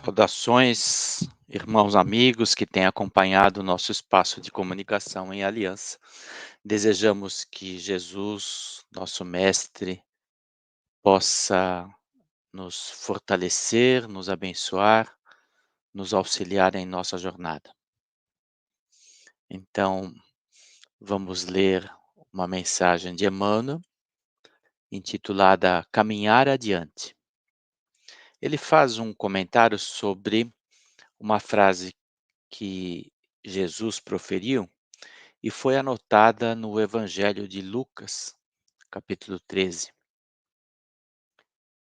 Saudações, irmãos, amigos que têm acompanhado o nosso espaço de comunicação em aliança. Desejamos que Jesus, nosso Mestre, possa nos fortalecer, nos abençoar, nos auxiliar em nossa jornada. Então, vamos ler uma mensagem de Emmanuel, intitulada Caminhar Adiante. Ele faz um comentário sobre uma frase que Jesus proferiu e foi anotada no Evangelho de Lucas, capítulo 13.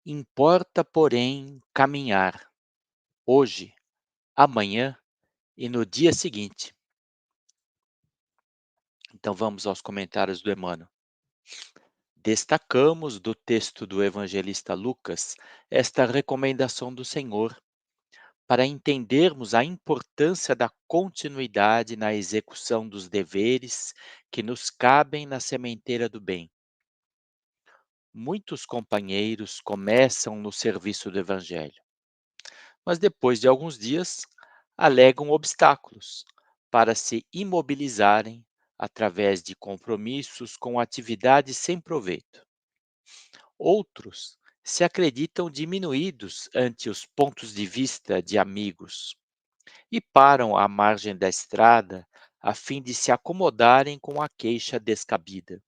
Importa, porém, caminhar hoje, amanhã e no dia seguinte. Então vamos aos comentários do Emmanuel. Destacamos do texto do evangelista Lucas esta recomendação do Senhor para entendermos a importância da continuidade na execução dos deveres que nos cabem na sementeira do bem. Muitos companheiros começam no serviço do Evangelho, mas depois de alguns dias alegam obstáculos para se imobilizarem através de compromissos com atividades sem proveito. Outros se acreditam diminuídos ante os pontos de vista de amigos e param à margem da estrada a fim de se acomodarem com a queixa descabida.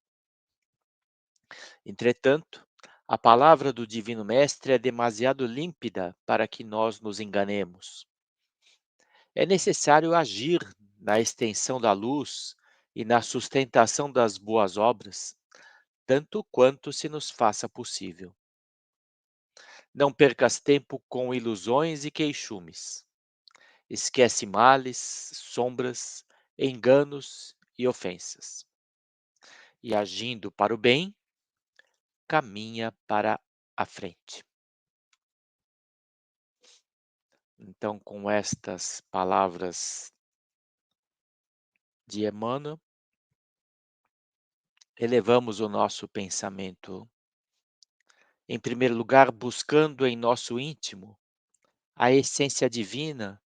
Entretanto, a palavra do Divino Mestre é demasiado límpida para que nós nos enganemos. É necessário agir na extensão da luz e na sustentação das boas obras, tanto quanto se nos faça possível. Não percas tempo com ilusões e queixumes. Esquece males, sombras, enganos e ofensas. E agindo para o bem, caminha para a frente. Então, com estas palavras de Emmanuel, elevamos o nosso pensamento, em primeiro lugar, buscando em nosso íntimo a essência divina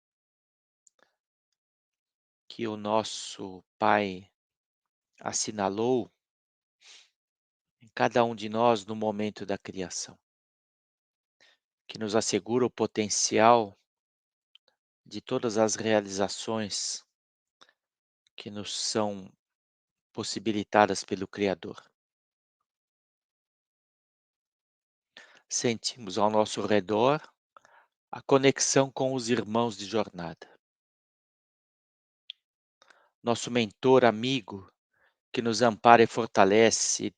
que o nosso Pai assinalou em cada um de nós no momento da criação, que nos assegura o potencial de todas as realizações que nos são possibilitadas pelo Criador. Sentimos ao nosso redor a conexão com os irmãos de jornada. Nosso mentor amigo, que nos ampara e fortalece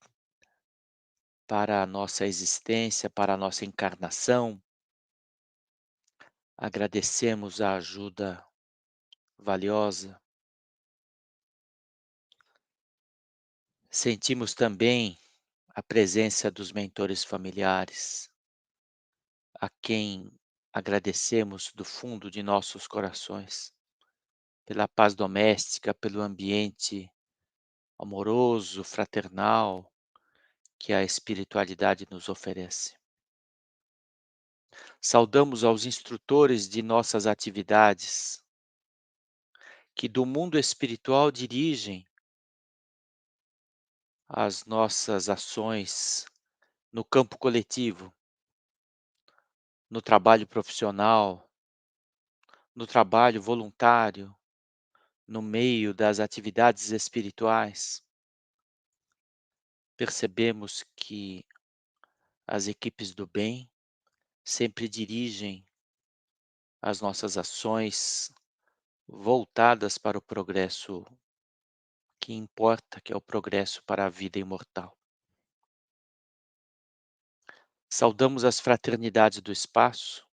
para a nossa existência, para a nossa encarnação. Agradecemos a ajuda valiosa. Sentimos também a presença dos mentores familiares, a quem agradecemos do fundo de nossos corações, pela paz doméstica, pelo ambiente amoroso, fraternal, que a espiritualidade nos oferece. Saudamos aos instrutores de nossas atividades, que do mundo espiritual dirigem as nossas ações no campo coletivo, no trabalho profissional, no trabalho voluntário, no meio das atividades espirituais. Percebemos que as equipes do bem sempre dirigem as nossas ações voltadas para o progresso que importa, que é o progresso para a vida imortal. Saudamos as fraternidades do espaço,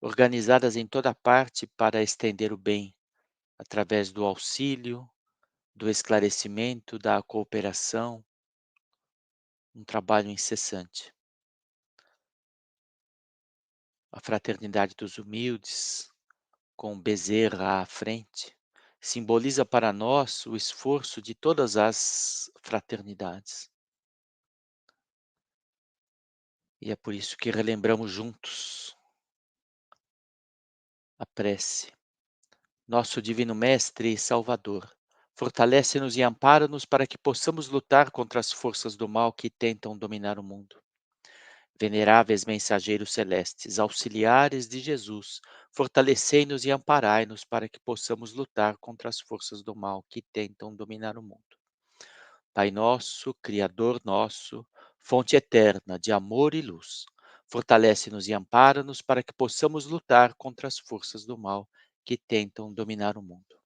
organizadas em toda parte para estender o bem, através do auxílio, do esclarecimento, da cooperação, um trabalho incessante. A fraternidade dos humildes, com Bezerra à frente, simboliza para nós o esforço de todas as fraternidades. E é por isso que relembramos juntos A prece. Nosso Divino Mestre e Salvador, fortalece-nos e ampara-nos para que possamos lutar contra as forças do mal que tentam dominar o mundo. Veneráveis mensageiros celestes, auxiliares de Jesus, fortalecei-nos e amparai-nos para que possamos lutar contra as forças do mal que tentam dominar o mundo. Pai nosso, Criador nosso, fonte eterna de amor e luz, fortalece-nos e ampara-nos para que possamos lutar contra as forças do mal que tentam dominar o mundo.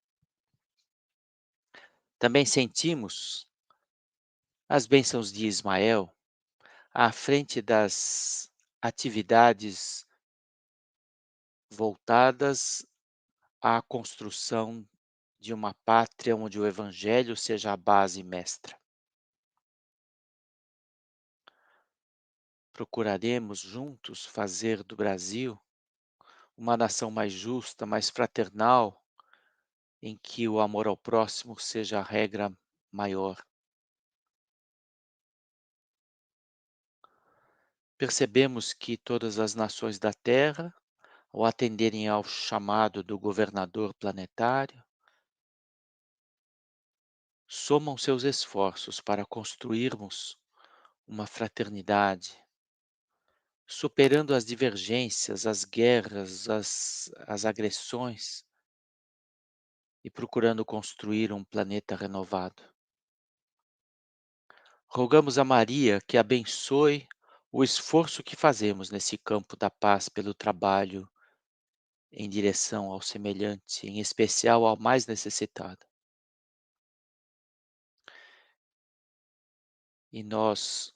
Também sentimos as bênçãos de Ismael à frente das atividades voltadas à construção de uma pátria onde o evangelho seja a base mestra. Procuraremos juntos fazer do Brasil uma nação mais justa, mais fraternal, em que o amor ao próximo seja a regra maior. Percebemos que todas as nações da Terra, ao atenderem ao chamado do governador planetário, somam seus esforços para construirmos uma fraternidade, superando as divergências, as guerras, as agressões e procurando construir um planeta renovado. Rogamos a Maria que abençoe o esforço que fazemos nesse campo da paz pelo trabalho em direção ao semelhante, em especial ao mais necessitado. E nós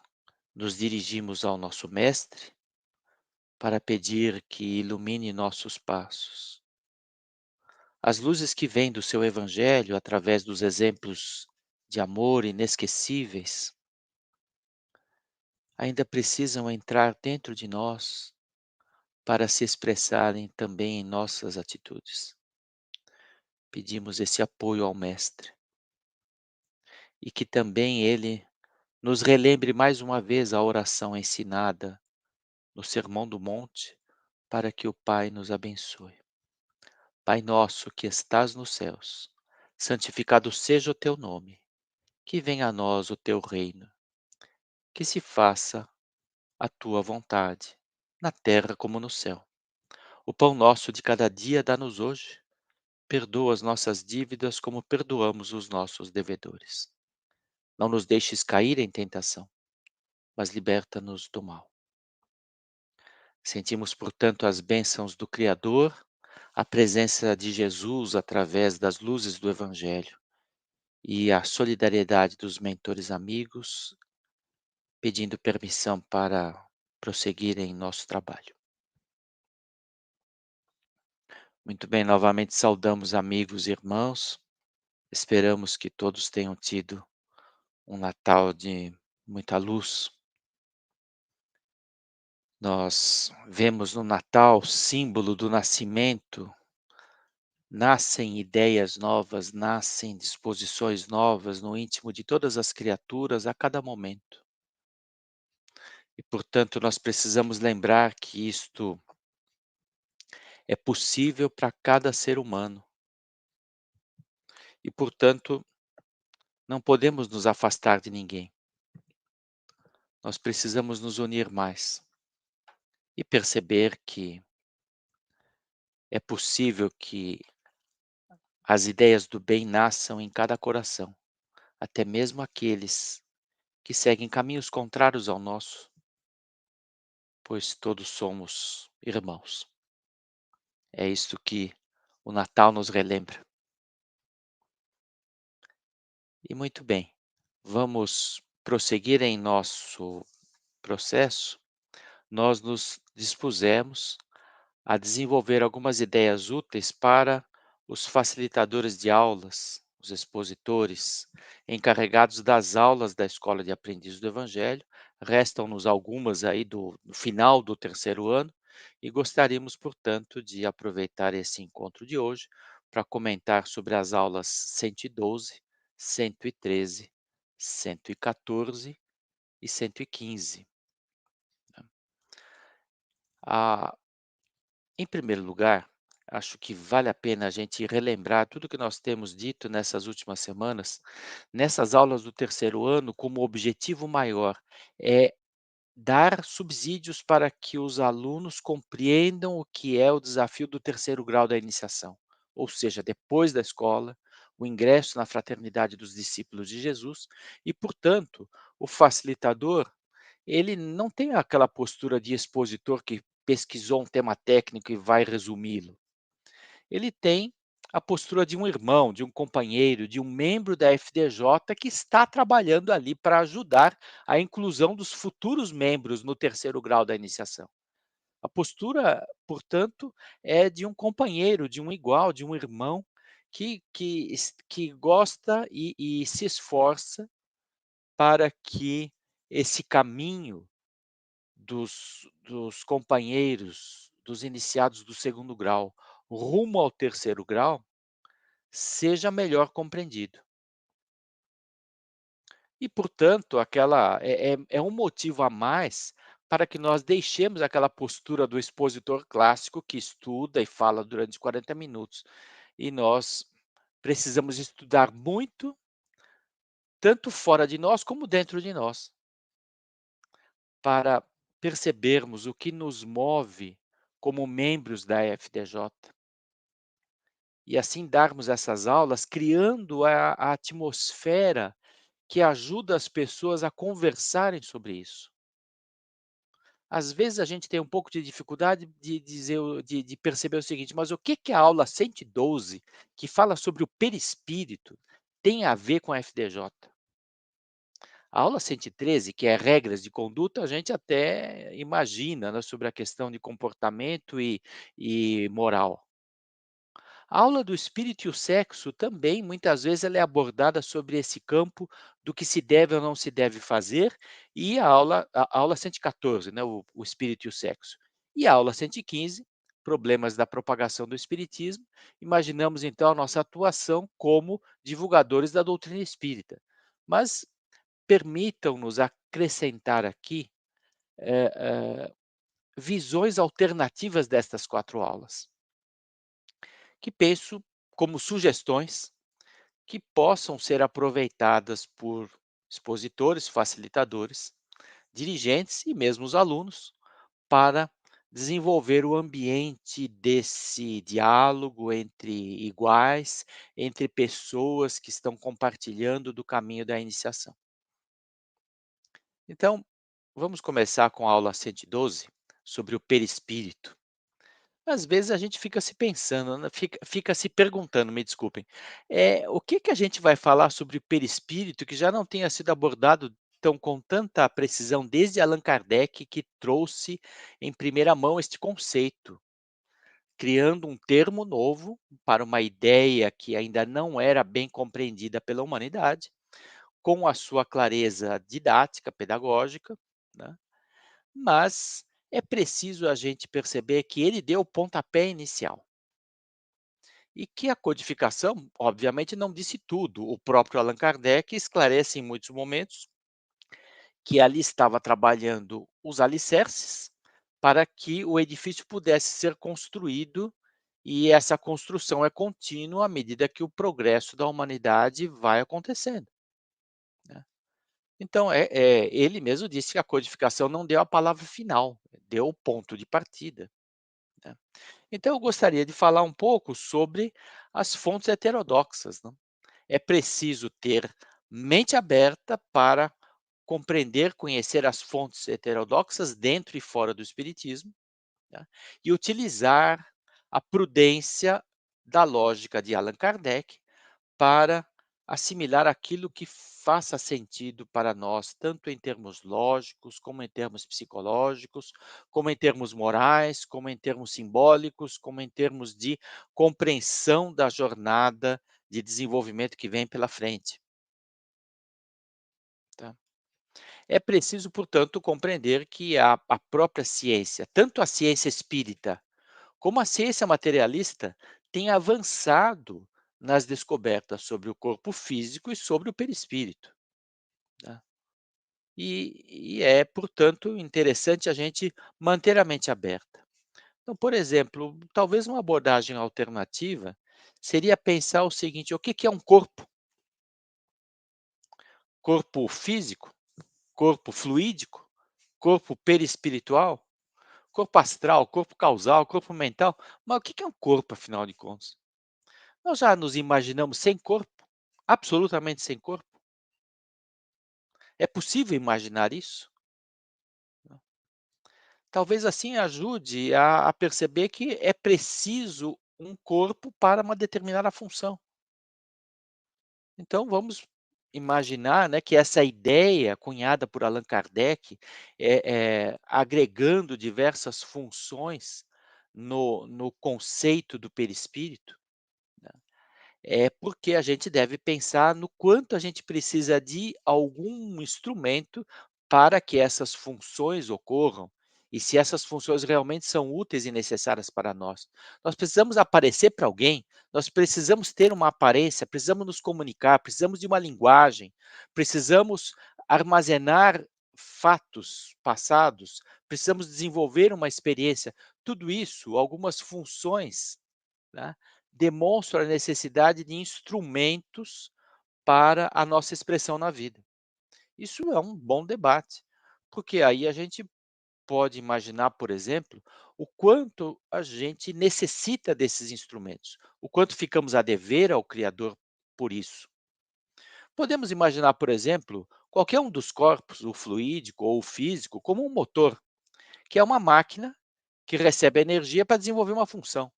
nos dirigimos ao nosso Mestre para pedir que ilumine nossos passos. As luzes que vêm do seu Evangelho através dos exemplos de amor inesquecíveis ainda precisam entrar dentro de nós para se expressarem também em nossas atitudes. Pedimos esse apoio ao Mestre e que também ele nos relembre mais uma vez a oração ensinada no Sermão do Monte para que o Pai nos abençoe. Pai nosso que estás nos céus, santificado seja o teu nome, que venha a nós o teu reino, que se faça a tua vontade, na terra como no céu. O pão nosso de cada dia dá-nos hoje. Perdoa as nossas dívidas como perdoamos os nossos devedores. Não nos deixes cair em tentação, mas liberta-nos do mal. Sentimos, portanto, as bênçãos do Criador, a presença de Jesus através das luzes do Evangelho e a solidariedade dos mentores amigos, pedindo permissão para prosseguir em nosso trabalho. Muito bem, novamente saudamos amigos e irmãos. Esperamos que todos tenham tido um Natal de muita luz. Nós vemos no Natal, símbolo do nascimento, nascem ideias novas, nascem disposições novas no íntimo de todas as criaturas a cada momento. E, portanto, nós precisamos lembrar que isto é possível para cada ser humano. E, portanto, não podemos nos afastar de ninguém. Nós precisamos nos unir mais e perceber que é possível que as ideias do bem nasçam em cada coração, até mesmo aqueles que seguem caminhos contrários ao nosso, pois todos somos irmãos. É isto que o Natal nos relembra. E muito bem, vamos prosseguir em nosso processo. Nós nos dispusemos a desenvolver algumas ideias úteis para os facilitadores de aulas, os expositores, encarregados das aulas da Escola de Aprendiz do Evangelho. Restam-nos algumas aí do final do terceiro ano e gostaríamos, portanto, de aproveitar esse encontro de hoje para comentar sobre as aulas 112, 113, 114 e 115. Ah, em primeiro lugar, Acho que vale a pena a gente relembrar tudo que nós temos dito nessas últimas semanas, nessas aulas do terceiro ano, como objetivo maior é dar subsídios para que os alunos compreendam o que é o desafio do terceiro grau da iniciação, ou seja, depois da escola, o ingresso na fraternidade dos discípulos de Jesus e, portanto, o facilitador, ele não tem aquela postura de expositor que pesquisou um tema técnico e vai resumi-lo. Ele tem a postura de um irmão, de um companheiro, de um membro da FDJ que está trabalhando ali para ajudar a inclusão dos futuros membros no terceiro grau da iniciação. A postura, portanto, é de um companheiro, de um igual, de um irmão que gosta e se esforça para que esse caminho dos companheiros, dos iniciados do segundo grau, rumo ao terceiro grau, seja melhor compreendido. E, portanto, aquela é um motivo a mais para que nós deixemos aquela postura do expositor clássico que estuda e fala durante 40 minutos. E nós precisamos estudar muito, tanto fora de nós como dentro de nós, para percebermos o que nos move como membros da FDJ. E assim darmos essas aulas criando a atmosfera que ajuda as pessoas a conversarem sobre isso. Às vezes a gente tem um pouco de dificuldade de dizer de perceber o seguinte: "Mas o que que a aula 112, que fala sobre o perispírito, tem a ver com a FDJ?". A aula 113, que é regras de conduta, a gente até imagina, né, sobre a questão de comportamento e moral. A aula do espírito e o sexo também, muitas vezes, ela é abordada sobre esse campo do que se deve ou não se deve fazer, e a aula 114, né, o espírito e o sexo. E a aula 115, problemas da propagação do espiritismo. Imaginamos, então, a nossa atuação como divulgadores da doutrina espírita. Mas permitam-nos acrescentar aqui, eh visões alternativas destas 4 aulas, que penso como sugestões que possam ser aproveitadas por expositores, facilitadores, dirigentes e mesmo os alunos para desenvolver o ambiente desse diálogo entre iguais, entre pessoas que estão compartilhando do caminho da iniciação. Então, vamos começar com a aula 112 sobre o perispírito. Às vezes a gente fica se pensando, né, fica se perguntando, me desculpem, o que que a gente vai falar sobre o perispírito que já não tenha sido abordado com tanta precisão desde Allan Kardec, que trouxe em primeira mão este conceito, criando um termo novo para uma ideia que ainda não era bem compreendida pela humanidade, com a sua clareza didática, pedagógica, né, mas é preciso a gente perceber que ele deu o pontapé inicial. E que a codificação, obviamente, não disse tudo. O próprio Allan Kardec esclarece em muitos momentos que ali estava trabalhando os alicerces para que o edifício pudesse ser construído, e essa construção é contínua à medida que o progresso da humanidade vai acontecendo, né. Então, ele mesmo disse que a codificação não deu a palavra final, deu o ponto de partida, né. Então eu gostaria de falar um pouco sobre as fontes heterodoxas, né. É preciso ter mente aberta para compreender, conhecer as fontes heterodoxas dentro e fora do espiritismo, tá, e utilizar a prudência da lógica de Allan Kardec para assimilar aquilo que faça sentido para nós, tanto em termos lógicos, como em termos psicológicos, como em termos morais, como em termos simbólicos, como em termos de compreensão da jornada de desenvolvimento que vem pela frente, tá. É preciso, portanto, compreender que a própria ciência, tanto a ciência espírita como a ciência materialista, tem avançado nas descobertas sobre o corpo físico e sobre o perispírito, né. E é, portanto, interessante a gente manter a mente aberta. Então, por exemplo, talvez uma abordagem alternativa seria pensar o seguinte: o que que é um corpo? Corpo físico? Corpo fluídico? Corpo perispiritual? Corpo astral? Corpo causal? Corpo mental? Mas o que que é um corpo, afinal de contas? Nós já nos imaginamos sem corpo? Absolutamente sem corpo? É possível imaginar isso? Talvez assim ajude a perceber que é preciso um corpo para uma determinada função. Então vamos imaginar, né, que essa ideia cunhada por Allan Kardec, agregando diversas funções no conceito do perispírito, né, é porque a gente deve pensar no quanto a gente precisa de algum instrumento para que essas funções ocorram, e se essas funções realmente são úteis e necessárias para nós. Nós precisamos aparecer para alguém, nós precisamos ter uma aparência, precisamos nos comunicar, precisamos de uma linguagem, precisamos armazenar fatos passados, precisamos desenvolver uma experiência. Tudo isso, algumas funções, né, demonstram a necessidade de instrumentos para a nossa expressão na vida. Isso é um bom debate, porque aí a gente pode imaginar, por exemplo, o quanto a gente necessita desses instrumentos, o quanto ficamos a dever ao Criador por isso. Podemos imaginar, por exemplo, qualquer um dos corpos, o fluídico ou o físico, como um motor, que é uma máquina que recebe energia para desenvolver uma função.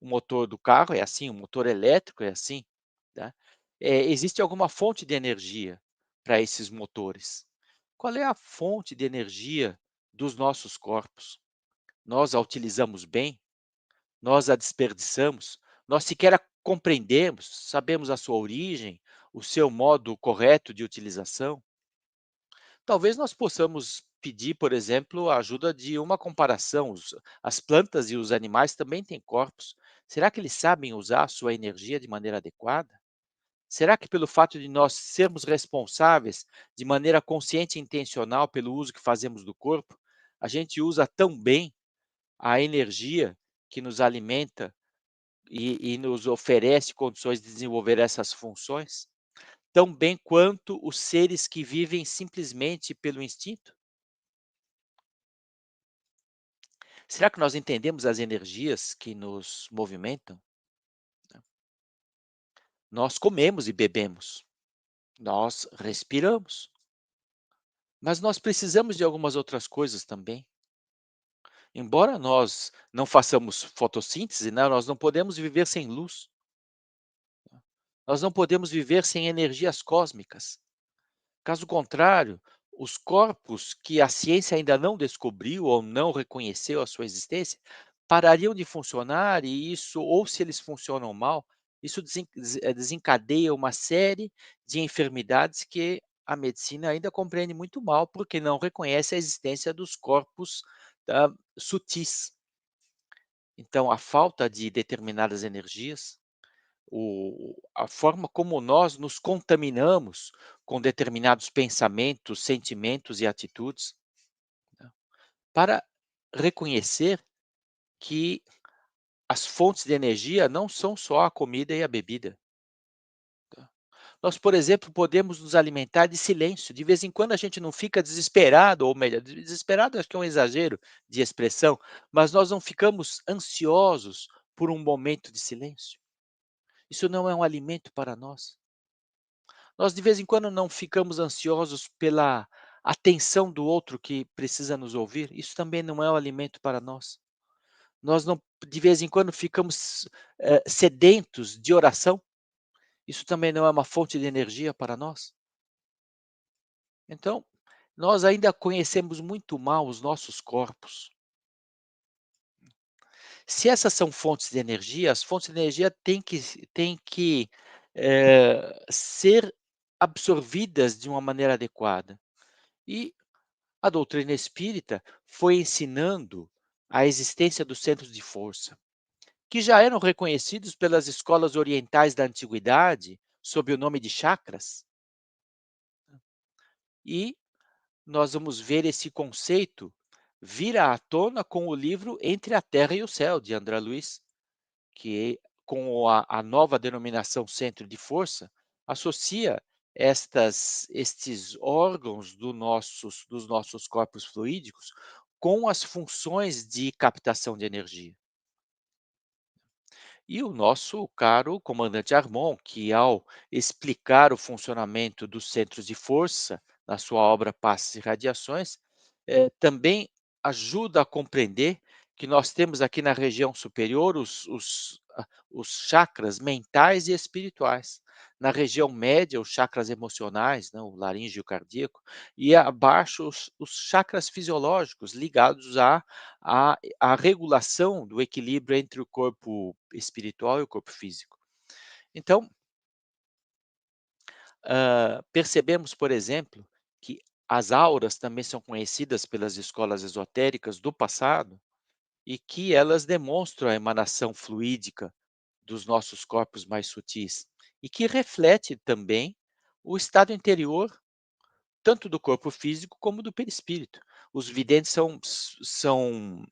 O motor do carro é assim, o motor elétrico é assim, tá. Existe alguma fonte de energia para esses motores. Qual é a fonte de energia dos nossos corpos? Nós a utilizamos bem? Nós a desperdiçamos? Nós sequer a compreendemos? Sabemos a sua origem, o seu modo correto de utilização? Talvez nós possamos pedir, por exemplo, a ajuda de uma comparação. As plantas e os animais também têm corpos. Será que eles sabem usar a sua energia de maneira adequada? Será que pelo fato de nós sermos responsáveis de maneira consciente e intencional pelo uso que fazemos do corpo, a gente usa tão bem a energia que nos alimenta e nos oferece condições de desenvolver essas funções, tão bem quanto os seres que vivem simplesmente pelo instinto? Será que nós entendemos as energias que nos movimentam? Nós comemos e bebemos, nós respiramos, mas nós precisamos de algumas outras coisas também. Embora nós não façamos fotossíntese, né, nós não podemos viver sem luz, nós não podemos viver sem energias cósmicas. Caso contrário, os corpos que a ciência ainda não descobriu ou não reconheceu a sua existência, parariam de funcionar e isso ou se eles funcionam mal, isso desencadeia uma série de enfermidades que a medicina ainda compreende muito mal, porque não reconhece a existência dos corpos, sutis. Então a falta de determinadas energias, a forma como nós nos contaminamos com determinados pensamentos, sentimentos e atitudes, né, para reconhecer que as fontes de energia não são só a comida e a bebida, tá. Nós, por exemplo, podemos nos alimentar de silêncio, de vez em quando a gente não fica desesperado, ou melhor, desesperado acho que é um exagero de expressão, mas nós não ficamos ansiosos por um momento de silêncio. Isso não é um alimento para nós. Nós de vez em quando não ficamos ansiosos pela atenção do outro que precisa nos ouvir, isso também não é um alimento para nós. Nós não de vez em quando ficamos, sedentos de oração, isso também não é uma fonte de energia para nós. Então, nós ainda conhecemos muito mal os nossos corpos. Se essas são fontes de energia, as fontes de energia têm que ser absorvidas de uma maneira adequada. E a doutrina espírita foi ensinando a existência dos centros de força, que já eram reconhecidos pelas escolas orientais da antiguidade sob o nome de chakras, e nós vamos ver esse conceito vir à tona com o livro Entre a Terra e o Céu, de André Luiz, que com a nova denominação centro de força, associa estes órgãos dos nossos corpos fluídicos com as funções de captação de energia. E o nosso caro comandante Armon, que ao explicar o funcionamento dos centros de força na sua obra Passes e Radiações, também ajuda a compreender que nós temos aqui na região superior os chakras mentais e espirituais. Na região média, os chakras emocionais, né, o laríngeo cardíaco, e abaixo os chakras fisiológicos ligados à regulação do equilíbrio entre o corpo espiritual e o corpo físico. Então, percebemos, por exemplo, que as auras também são conhecidas pelas escolas esotéricas do passado e que elas demonstram a emanação fluídica dos nossos corpos mais sutis e que reflete também o estado interior tanto do corpo físico como do perispírito. Os videntes são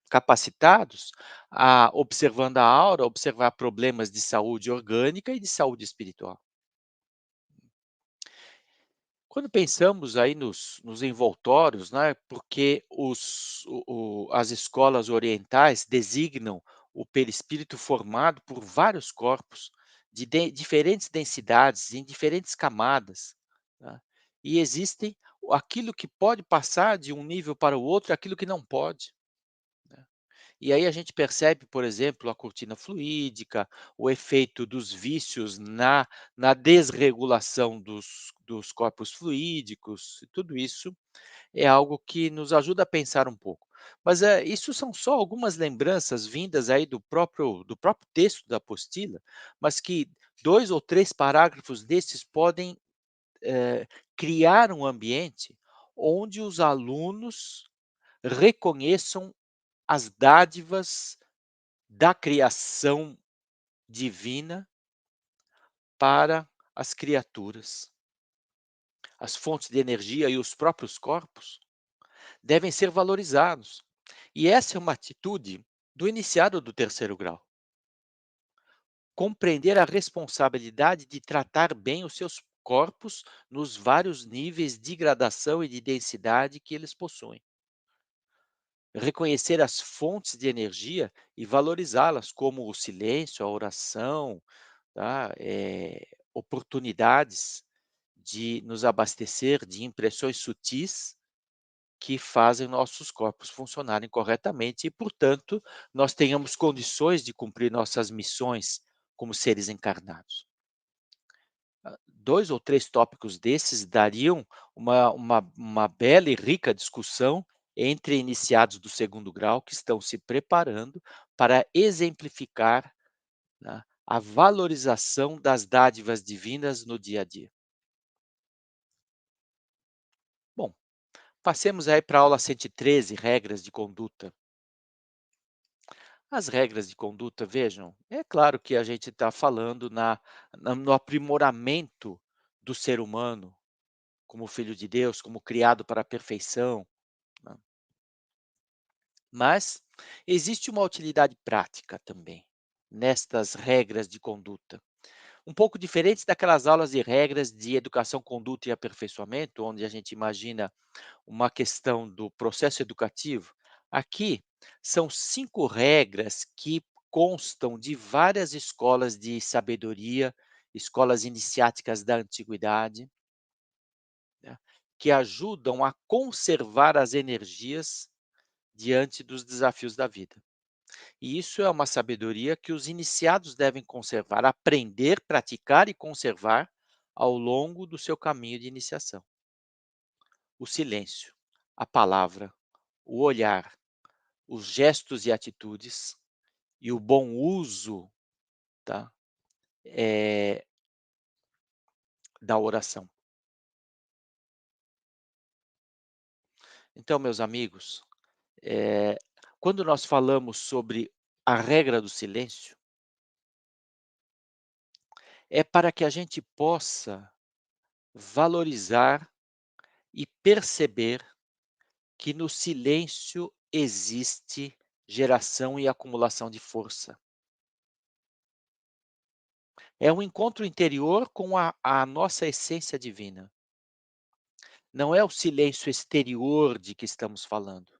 capacitados a, observando a aura, observar problemas de saúde orgânica e de saúde espiritual. Quando pensamos aí nos envoltórios, né, porque as escolas orientais designam o perispírito formado por vários corpos diferentes densidades, em diferentes camadas, tá, e existem aquilo que pode passar de um nível para o outro e aquilo que não pode, né. E aí a gente percebe, por exemplo, a cortina fluídica, o efeito dos vícios na desregulação dos corpos fluídicos, e tudo isso é algo que nos ajuda a pensar um pouco. Mas, isso são só algumas lembranças vindas aí do próprio texto da apostila, mas que 2 ou 3 parágrafos desses podem, criar um ambiente onde os alunos reconheçam as dádivas da criação divina para as criaturas. As fontes de energia e os próprios corpos devem ser valorizados. E essa é uma atitude do iniciado do terceiro grau. Compreender a responsabilidade de tratar bem os seus corpos nos vários níveis de gradação e de densidade que eles possuem. Reconhecer as fontes de energia e valorizá-las, como o silêncio, a oração, tá? Oportunidades de nos abastecer de impressões sutis que fazem nossos corpos funcionarem corretamente e, portanto, nós tenhamos condições de cumprir nossas missões como seres encarnados. 2 ou 3 tópicos desses dariam uma bela e rica discussão entre iniciados do segundo grau que estão se preparando para exemplificar, né, a valorização das dádivas divinas no dia a dia. Bom, passemos aí para a aula 113, regras de conduta. As regras de conduta, vejam, é claro que a gente está falando no aprimoramento do ser humano, como filho de Deus, como criado para a perfeição, né. Mas existe uma utilidade prática também nestas regras de conduta. Um pouco diferentes daquelas aulas de regras de educação, conduta e aperfeiçoamento, onde a gente imagina uma questão do processo educativo. Aqui são 5 regras que constam de várias escolas de sabedoria, escolas iniciáticas da antiguidade, né, que ajudam a conservar as energias diante dos desafios da vida. E isso é uma sabedoria que os iniciados devem conservar, aprender, praticar e conservar ao longo do seu caminho de iniciação. O silêncio, a palavra, o olhar, os gestos e atitudes e o bom uso, tá, eh, da oração. Então, meus amigos, eh, quando nós falamos sobre a regra do silêncio, é para que a gente possa valorizar e perceber que no silêncio existe geração e acumulação de força. É um encontro interior com a nossa essência divina. Não é o silêncio exterior de que estamos falando,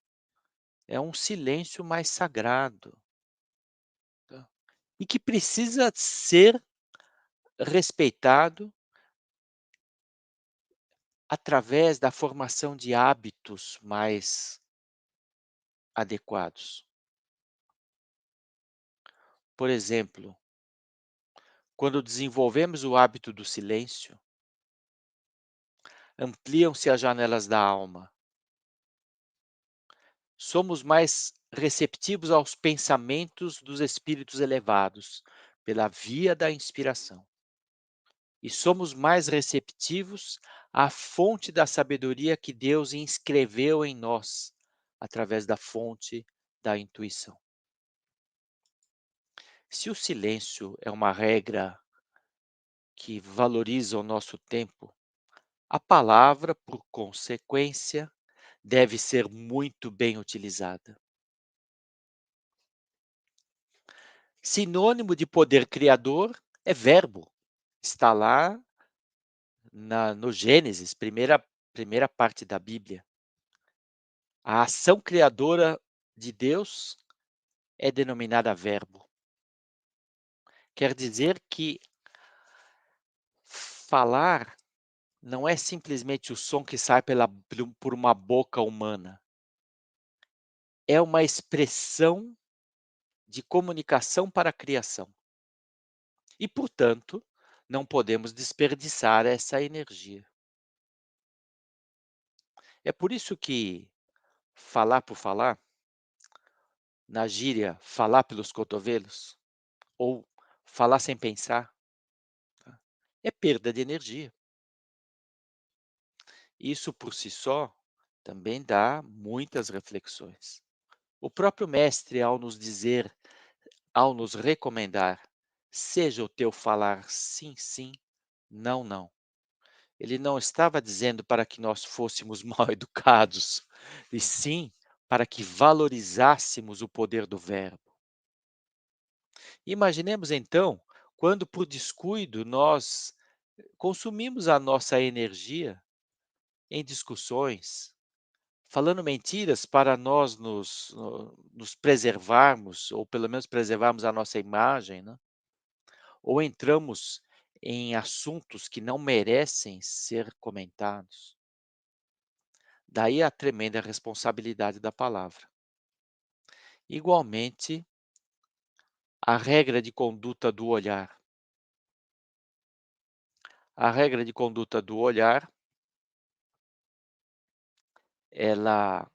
é um silêncio mais sagrado, tá, e que precisa ser respeitado através da formação de hábitos mais adequados. Por exemplo, quando desenvolvemos o hábito do silêncio, ampliam-se as janelas da alma. Somos mais receptivos aos pensamentos dos espíritos elevados, pela via da inspiração. E somos mais receptivos à fonte da sabedoria que Deus inscreveu em nós, através da fonte da intuição. Se o silêncio é uma regra que valoriza o nosso tempo, a palavra, por consequência, deve ser muito bem utilizada. Sinônimo de poder criador é verbo. Está lá no Gênesis, primeira parte da Bíblia. A ação criadora de Deus é denominada verbo. Quer dizer que falar não é simplesmente o som que sai por uma boca humana. É uma expressão de comunicação para a criação. E, portanto, não podemos desperdiçar essa energia. É por isso que falar por falar, na gíria, falar pelos cotovelos, ou falar sem pensar, tá, é perda de energia. Isso por si só também dá muitas reflexões. O próprio mestre, ao nos recomendar, seja o teu falar sim, sim, não, não. Ele não estava dizendo para que nós fôssemos mal educados, e sim para que valorizássemos o poder do verbo. Imaginemos então, quando por descuido nós consumimos a nossa energia em discussões, falando mentiras para nós nos preservarmos, ou pelo menos preservarmos a nossa imagem, né? Ou entramos em assuntos que não merecem ser comentados. Daí a tremenda responsabilidade da palavra. Igualmente, a regra de conduta do olhar. A regra de conduta do olhar, ela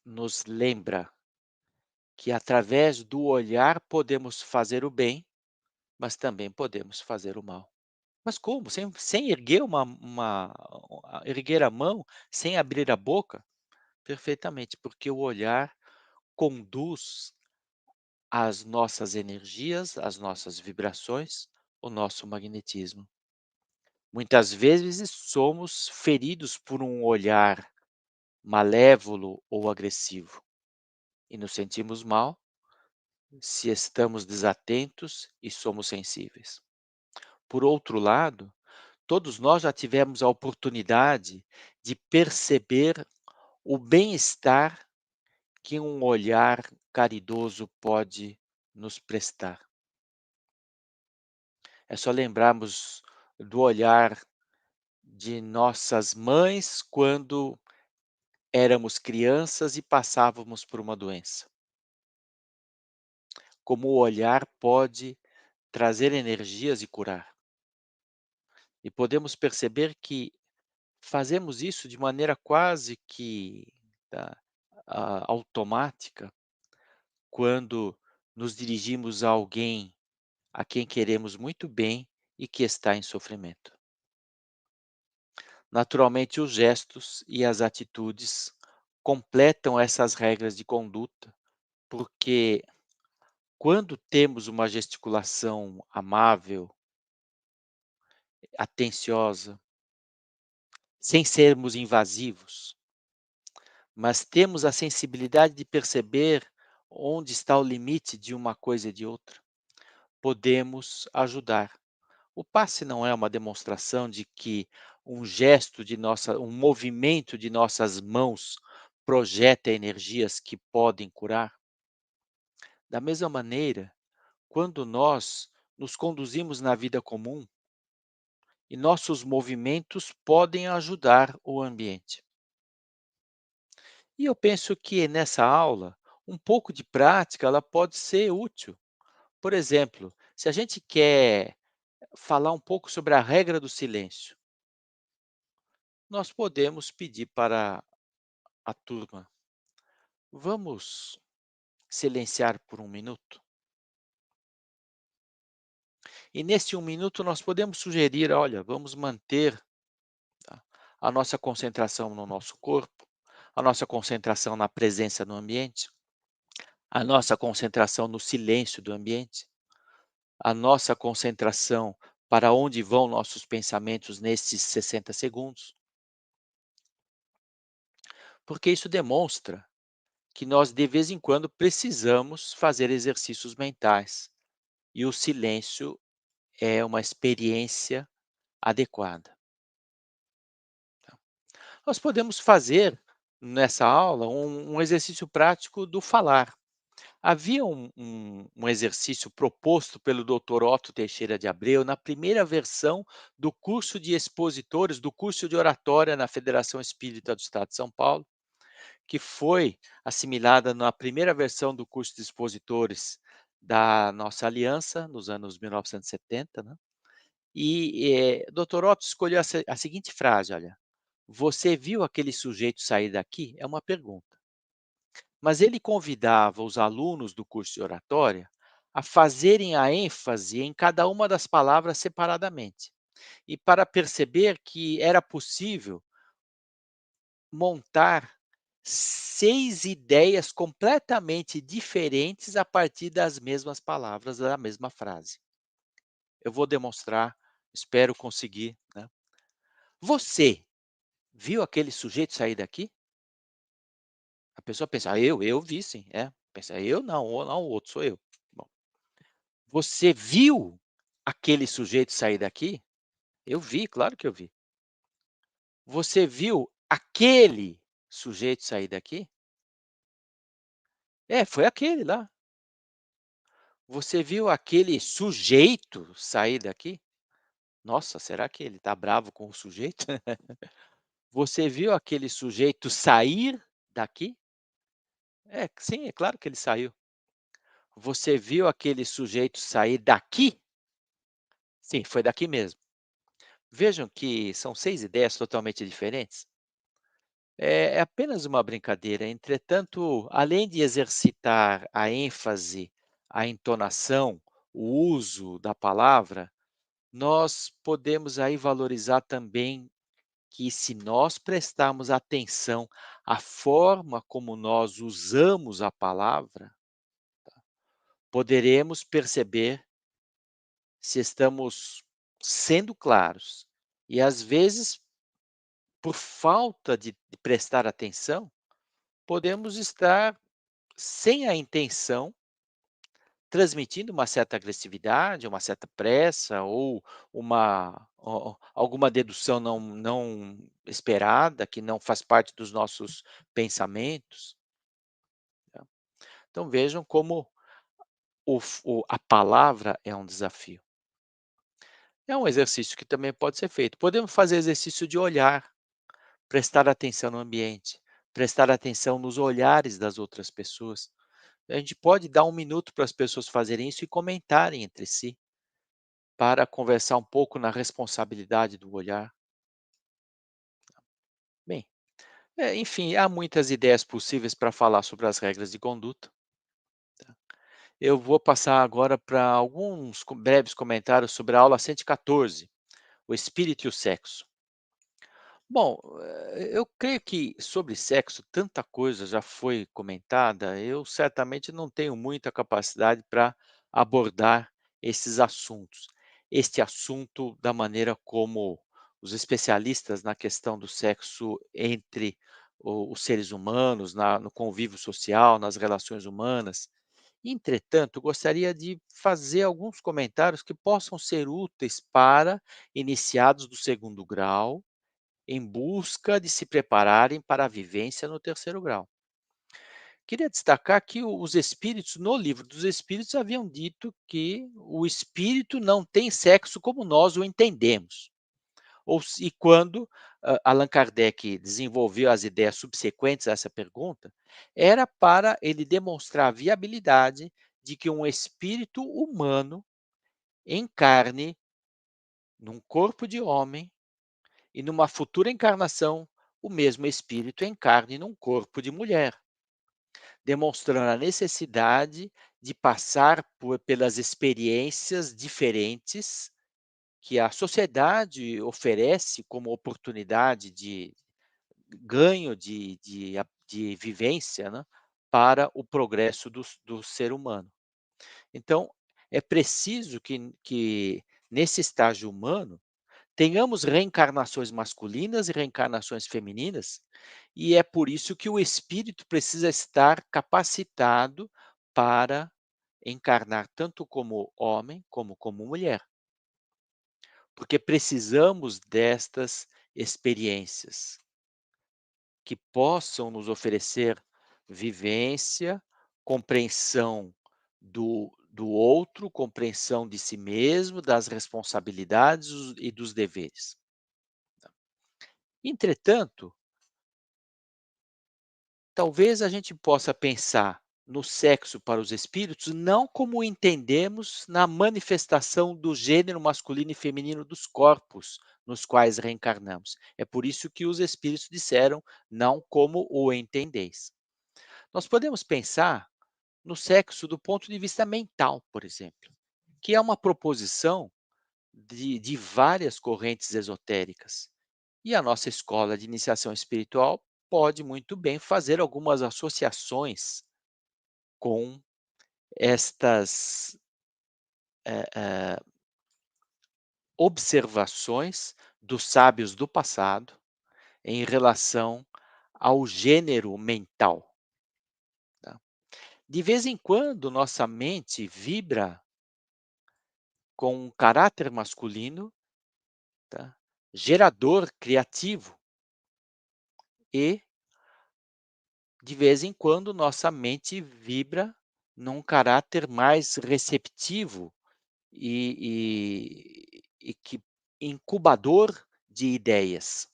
nos lembra que através do olhar podemos fazer o bem, mas também podemos fazer o mal. Mas como? Sem erguer erguer a mão, sem abrir a boca? Perfeitamente, porque o olhar conduz as nossas energias, as nossas vibrações, o nosso magnetismo. Muitas vezes somos feridos por um olhar malévolo ou agressivo e nos sentimos mal se estamos desatentos e somos sensíveis. Por outro lado, todos nós já tivemos a oportunidade de perceber o bem-estar que um olhar caridoso pode nos prestar. É só lembrarmos do olhar de nossas mães quando éramos crianças e passávamos por uma doença. Como o olhar pode trazer energias e curar. E podemos perceber que fazemos isso de maneira quase que, tá, automática, quando nos dirigimos a alguém a quem queremos muito bem e que está em sofrimento. Naturalmente, os gestos e as atitudes completam essas regras de conduta, porque quando temos uma gesticulação amável, atenciosa, sem sermos invasivos, mas temos a sensibilidade de perceber onde está o limite de uma coisa e de outra. Podemos ajudar. O passe não é uma demonstração de que um movimento de nossas mãos projeta energias que podem curar. Da mesma maneira, quando nós nos conduzimos na vida comum e nossos movimentos podem ajudar o ambiente. E eu penso que nessa aula, um pouco de prática ela pode ser útil. Por exemplo, se a gente quer falar um pouco sobre a regra do silêncio, nós podemos pedir para a turma: vamos silenciar por um minuto? E nesse um minuto nós podemos sugerir: olha, vamos manter tá, a nossa concentração no nosso corpo, a nossa concentração na presença no ambiente, a nossa concentração no silêncio do ambiente, a nossa concentração para onde vão nossos pensamentos nesses 60 segundos, porque isso demonstra que nós de vez em quando precisamos fazer exercícios mentais e o silêncio é uma experiência adequada. Nós podemos fazer nessa aula um exercício prático do falar. Havia um exercício proposto pelo Dr. Otto Teixeira de Abreu na primeira versão do curso de expositores, do curso de oratória na Federação Espírita do Estado de São Paulo, que foi assimilada na primeira versão do curso de expositores da nossa aliança, nos anos 1970, né. Dr. Otto escolheu a seguinte frase, olha: "Você viu aquele sujeito sair daqui?" É uma pergunta. Mas ele convidava os alunos do curso de oratória a fazerem a ênfase em cada uma das palavras separadamente, e para perceber que era possível montar 6 ideias completamente diferentes a partir das mesmas palavras da mesma frase. Eu vou demonstrar, espero conseguir, né. "Você viu aquele sujeito sair daqui?" A pessoa pensa: "Ah, eu vi sim", é. Pensa: "Eu não, ou não o outro, sou eu". Bom, "Você viu aquele sujeito sair daqui?" "Eu vi, claro que eu vi". "Você viu aquele sujeito sair daqui?" "É, foi aquele lá". "Você viu aquele sujeito sair daqui?" "Nossa, será que ele está bravo com o sujeito?" "Você viu aquele sujeito sair daqui?" "É, sim, é claro que ele saiu". "Você viu aquele sujeito sair daqui?" "Sim, foi daqui mesmo". Vejam que são 6 ideias totalmente diferentes. É apenas uma brincadeira, entretanto, além de exercitar a ênfase, a entonação, o uso da palavra, nós podemos aí valorizar também que se nós prestarmos atenção à forma como nós usamos a palavra, poderemos perceber se estamos sendo claros. E às vezes, por falta de prestar atenção, podemos estar, sem a intenção, transmitindo uma certa agressividade, uma certa pressa ou alguma dedução não esperada, que não faz parte dos nossos pensamentos, tá. Então vejam como a palavra é um desafio. É um exercício que também pode ser feito. Podemos fazer exercício de olhar, prestar atenção no ambiente, prestar atenção nos olhares das outras pessoas. A gente pode dar um minuto para as pessoas fazerem isso e comentarem entre si, para conversar um pouco na responsabilidade do olhar. Bem, enfim, há muitas ideias possíveis para falar sobre as regras de conduta. Eu vou passar agora para alguns breves comentários sobre a aula 114, o espírito e o sexo. Bom, eu creio que sobre sexo tanta coisa já foi comentada, eu certamente não tenho muita capacidade para abordar esses assuntos. Este assunto da maneira como os especialistas na questão do sexo entre os seres humanos, no convívio social, nas relações humanas. Entretanto, gostaria de fazer alguns comentários que possam ser úteis para iniciados do segundo grau, em busca de se prepararem para a vivência no terceiro grau. Queria destacar que os espíritos, no livro dos espíritos, haviam dito que o espírito não tem sexo como nós o entendemos. E quando Allan Kardec desenvolveu as ideias subsequentes a essa pergunta, era para ele demonstrar a viabilidade de que um espírito humano encarne num corpo de homem e numa futura encarnação o mesmo espírito encarne num corpo de mulher, demonstrando a necessidade de passar pelas experiências diferentes que a sociedade oferece como oportunidade de ganho de vivência, né, para o progresso do ser humano. Então, é preciso que nesse estágio humano tenhamos reencarnações masculinas e reencarnações femininas, e é por isso que o espírito precisa estar capacitado para encarnar tanto como homem como mulher, porque precisamos destas experiências que possam nos oferecer vivência, compreensão do outro, compreensão de si mesmo, das responsabilidades e dos deveres. Entretanto, talvez a gente possa pensar no sexo para os espíritos não como entendemos na manifestação do gênero masculino e feminino dos corpos nos quais reencarnamos. É por isso que os espíritos disseram: "Não como o entendeis". Nós podemos pensar no sexo do ponto de vista mental, por exemplo, que é uma proposição de várias correntes esotéricas. E a nossa escola de iniciação espiritual pode muito bem fazer algumas associações com estas eh, observações dos sábios do passado em relação ao gênero mental. Tá? De vez em quando, nossa mente vibra com um caráter masculino, tá? Gerador, criativo, e de vez em quando nossa mente vibra num caráter mais receptivo e que incubador de ideias.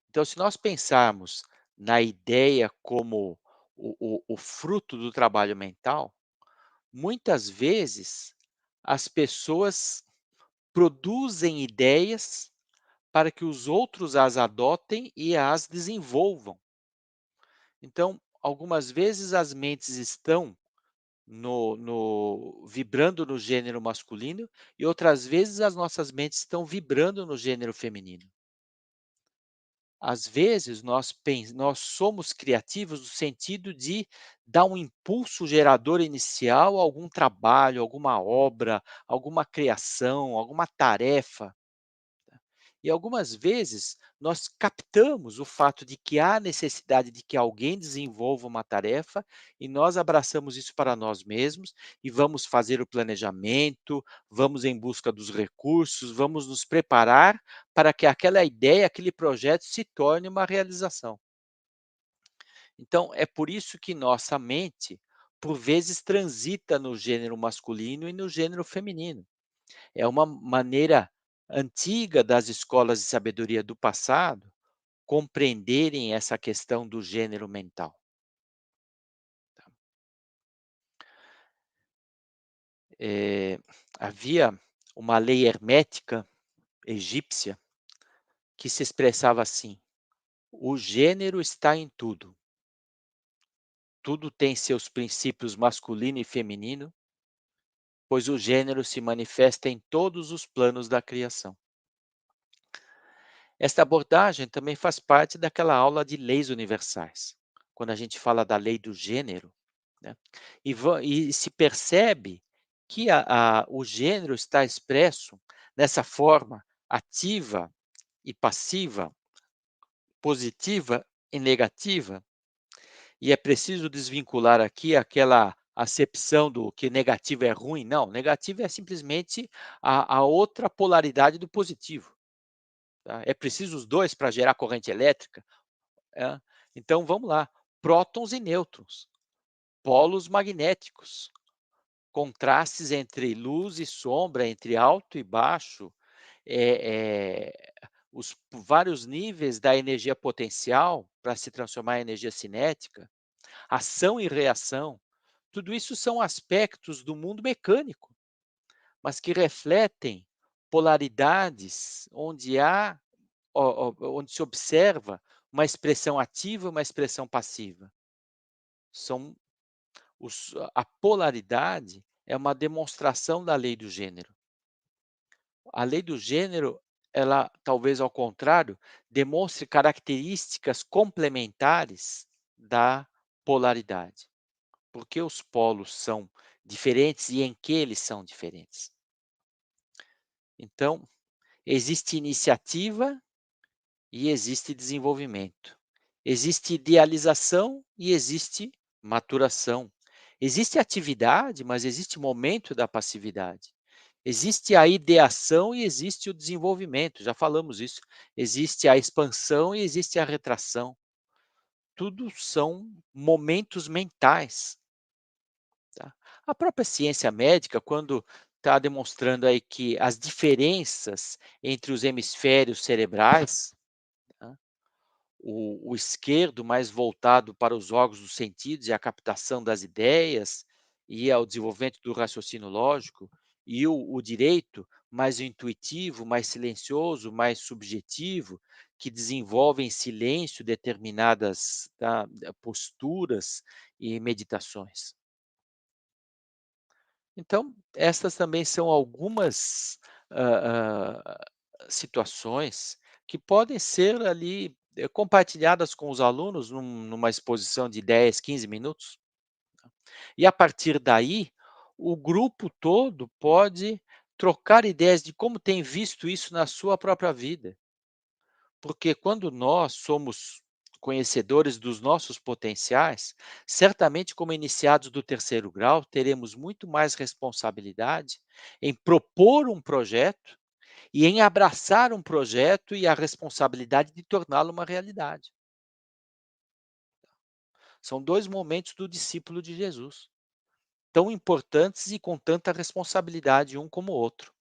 Então, se nós pensarmos na ideia como o fruto do trabalho mental, muitas vezes as pessoas produzem ideias para que os outros as adotem e as desenvolvam. Então, algumas vezes as mentes estão vibrando no gênero masculino e outras vezes as nossas mentes estão vibrando no gênero feminino. Às vezes nós somos criativos no sentido de dar um impulso gerador inicial a algum trabalho, alguma obra, alguma criação, alguma tarefa. E algumas vezes nós captamos o fato de que há necessidade de que alguém desenvolva uma tarefa e nós abraçamos isso para nós mesmos e vamos fazer o planejamento, vamos em busca dos recursos, vamos nos preparar para que aquela ideia, aquele projeto se torne uma realização. Então, é por isso que nossa mente, por vezes, transita no gênero masculino e no gênero feminino. É uma maneira antiga das escolas de sabedoria do passado compreenderem essa questão do gênero mental. Eh, Havia uma lei hermética egípcia que se expressava assim: "O gênero está em tudo. Tudo tem seus princípios masculino e feminino, pois o gênero se manifesta em todos os planos da criação". Esta abordagem também faz parte daquela aula de leis universais, quando a gente fala da lei do gênero, né, e se percebe que o gênero está expresso nessa forma ativa e passiva, positiva e negativa, e é preciso desvincular aqui aquela acepção do que negativo é ruim, não, negativo é simplesmente a outra polaridade do positivo, tá. É preciso os 2 para gerar corrente elétrica, é. Então vamos lá, prótons e nêutrons, polos magnéticos, contrastes entre luz e sombra, entre alto e baixo, os vários níveis da energia potencial para se transformar em energia cinética, ação e reação, tudo isso são aspectos do mundo mecânico, mas que refletem polaridades onde se observa uma expressão ativa e uma expressão passiva. São a polaridade é uma demonstração da lei do gênero. A lei do gênero, ela, talvez ao contrário, demonstre características complementares da polaridade, porque os polos são diferentes e em que eles são diferentes. Então, existe iniciativa e existe desenvolvimento. Existe idealização e existe maturação. Existe atividade, mas existe momento da passividade. Existe a ideação e existe o desenvolvimento, já falamos isso. Existe a expansão e existe a retração. Tudo são momentos mentais, tá. A própria ciência médica, quando está demonstrando aí que as diferenças entre os hemisférios cerebrais, tá, o esquerdo mais voltado para os órgãos dos sentidos e a captação das ideias, e ao desenvolvimento do raciocínio lógico, e o direito mais intuitivo, mais silencioso, mais subjetivo, que desenvolve em silêncio determinadas, tá, posturas e meditações. Então, essas também são algumas, situações que podem ser ali, compartilhadas com os alunos numa exposição de 10, 15 minutos. E a partir daí, o grupo todo pode trocar ideias de como tem visto isso na sua própria vida. Porque quando nós somos conhecedores dos nossos potenciais, certamente como iniciados do terceiro grau, teremos muito mais responsabilidade em propor um projeto e em abraçar um projeto e a responsabilidade de torná-lo uma realidade. São 2 momentos do discípulo de Jesus, tão importantes e com tanta responsabilidade um como o outro.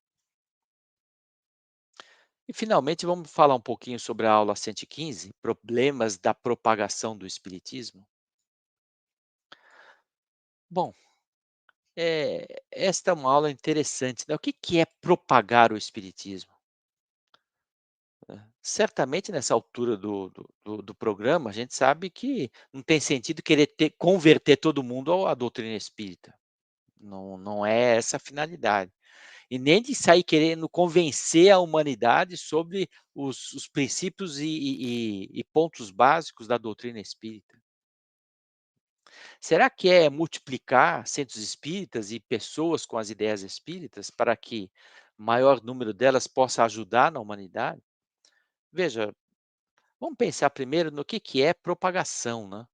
E finalmente vamos falar um pouquinho sobre a aula 115, problemas da propagação do espiritismo? Bom, esta é uma aula interessante, né. O que que é propagar o espiritismo? Certamente nessa altura do programa, a gente sabe que não tem sentido querer converter todo mundo à doutrina espírita, não é essa a finalidade. E nem de sair querendo convencer a humanidade sobre os princípios e pontos básicos da doutrina espírita. Será que é multiplicar centros espíritas e pessoas com as ideias espíritas para que maior número delas possa ajudar na humanidade? Veja, vamos pensar primeiro no que é propagação, né.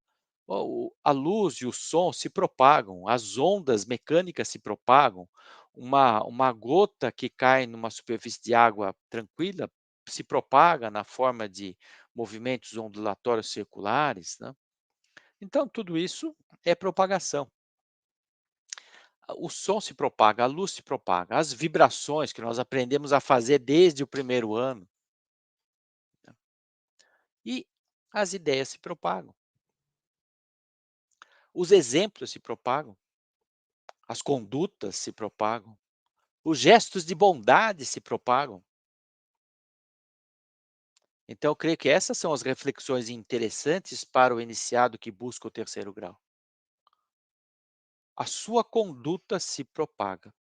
A luz e o som se propagam, as ondas mecânicas se propagam, uma gota que cai numa superfície de água tranquila se propaga na forma de movimentos ondulatórios circulares, né. Então tudo isso é propagação. O som se propaga, a luz se propaga, as vibrações que nós aprendemos a fazer desde o primeiro ano, e as ideias se propagam, os exemplos se propagam, as condutas se propagam, os gestos de bondade se propagam. Então eu creio que essas são as reflexões interessantes para o iniciado que busca o terceiro grau. A sua conduta se propaga.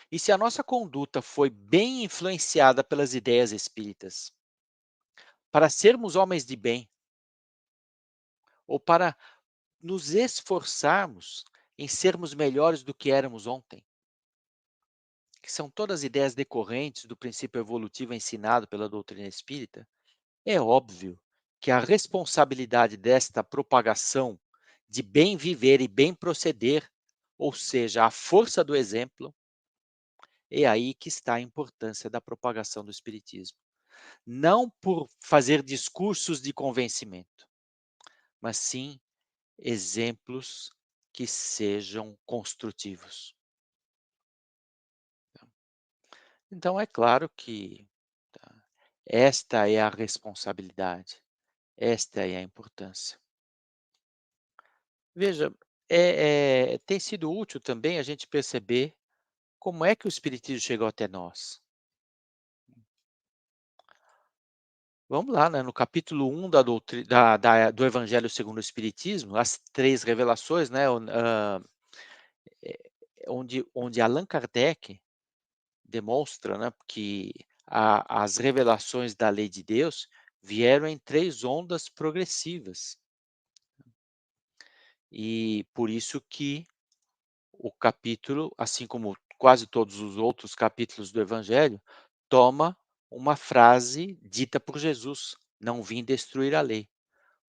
E se a nossa conduta foi bem influenciada pelas ideias espíritas, para sermos homens de bem, ou para nos esforçarmos em sermos melhores do que éramos ontem, que são todas ideias decorrentes do princípio evolutivo ensinado pela doutrina espírita, é óbvio que a responsabilidade desta propagação de bem viver e bem proceder, ou seja, a força do exemplo, é aí que está a importância da propagação do espiritismo. Não por fazer discursos de convencimento, mas sim exemplos que sejam construtivos. Então é claro que, tá, esta é a responsabilidade, esta é a importância. Veja, tem sido útil também a gente perceber como é que o espiritismo chegou até nós. Vamos lá, né, no capítulo 1 da doutri da do Evangelho segundo o Espiritismo, as 3 revelações, né, onde Allan Kardec demonstra, né, que as revelações da lei de Deus vieram em 3 ondas progressivas. E por isso que o capítulo, assim como quase todos os outros capítulos do Evangelho, toma uma frase dita por Jesus: "Não vim destruir a lei",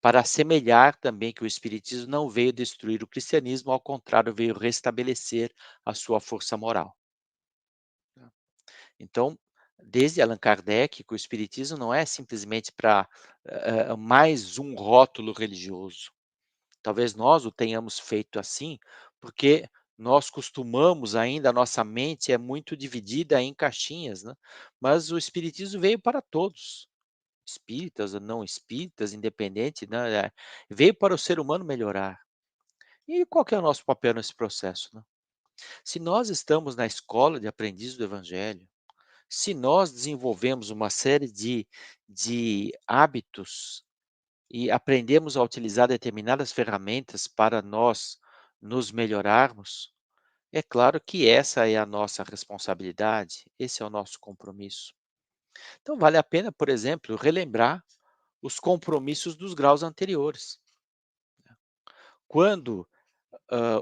para assemelhar também que o espiritismo não veio destruir o cristianismo, ao contrário, veio restabelecer a sua força moral. Então, desde Allan Kardec, que o espiritismo não é simplesmente para mais um rótulo religioso. Talvez nós o tenhamos feito assim, porque nós costumamos ainda, a nossa mente é muito dividida em caixinhas, né, mas o espiritismo veio para todos, espíritas ou não espíritas, independente, né, veio para o ser humano melhorar. E qual que é o nosso papel nesse processo, né? Se nós estamos na escola de aprendiz do evangelho, se nós desenvolvemos uma série de hábitos e aprendemos a utilizar determinadas ferramentas para nós nos melhorarmos, é claro que essa é a nossa responsabilidade, esse é o nosso compromisso. Então vale a pena, por exemplo, relembrar os compromissos dos graus anteriores. Quando,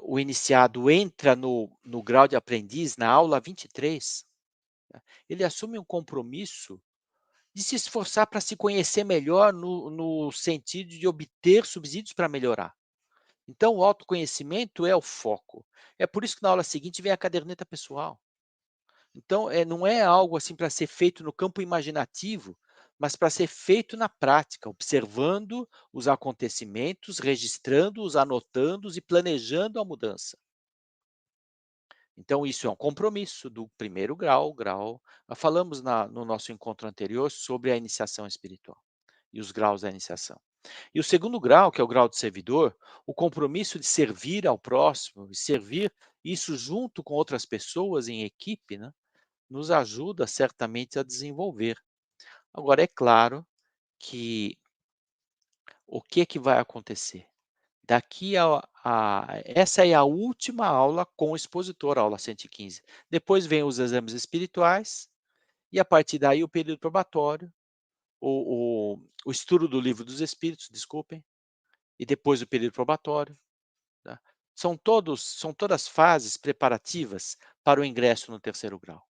o iniciado entra no grau de aprendiz, na aula 23, ele assume um compromisso de se esforçar para se conhecer melhor no sentido de obter subsídios para melhorar. Então o autoconhecimento é o foco. É por isso que na aula seguinte vem a caderneta pessoal. Então, não é algo assim para ser feito no campo imaginativo, mas para ser feito na prática, observando os acontecimentos, registrando-os, anotando-os e planejando a mudança. Então isso é um compromisso do primeiro grau, nós falamos no nosso encontro anterior sobre a iniciação espiritual e os graus da iniciação. E o segundo grau, que é o grau de servidor, o compromisso de servir ao próximo e servir isso junto com outras pessoas em equipe, né, nos ajuda certamente a desenvolver. Agora é claro que o que vai acontecer? Daqui a essa é a última aula com o expositor, a aula 115. Depois vem os exames espirituais e a partir daí o período probatório, o estudo do Livro dos Espíritos, desculpem, e depois o período probatório, tá. São todas fases preparativas para o ingresso no terceiro grau.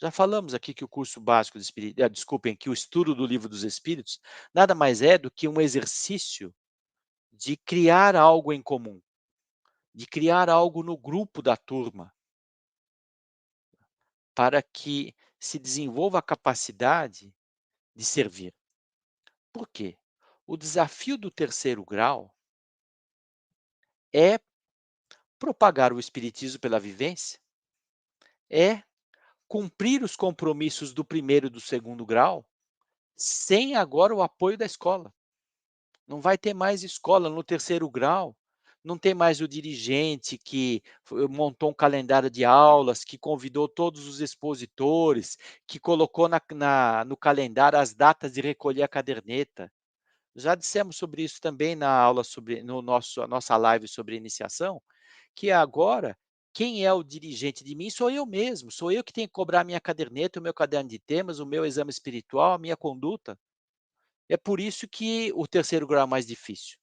Já falamos aqui que o curso básico de desculpem, que o estudo do Livro dos Espíritos nada mais é do que um exercício de criar algo em comum, de criar algo no grupo da turma, para que se desenvolva a capacidade de servir. Por quê? O desafio do terceiro grau é propagar o espiritismo pela vivência, é cumprir os compromissos do primeiro e do segundo grau, sem agora o apoio da escola. Não vai ter mais escola no terceiro grau, não tem mais o dirigente que montou um calendário de aulas, que convidou todos os expositores, que colocou no calendário as datas de recolher a caderneta. Já dissemos sobre isso também na aula sobre no nosso a nossa live sobre iniciação, que agora quem é o dirigente de mim sou eu mesmo, sou eu que tenho que cobrar a minha caderneta, o meu caderno de temas, o meu exame espiritual, a minha conduta. É por isso que o terceiro grau é mais difícil.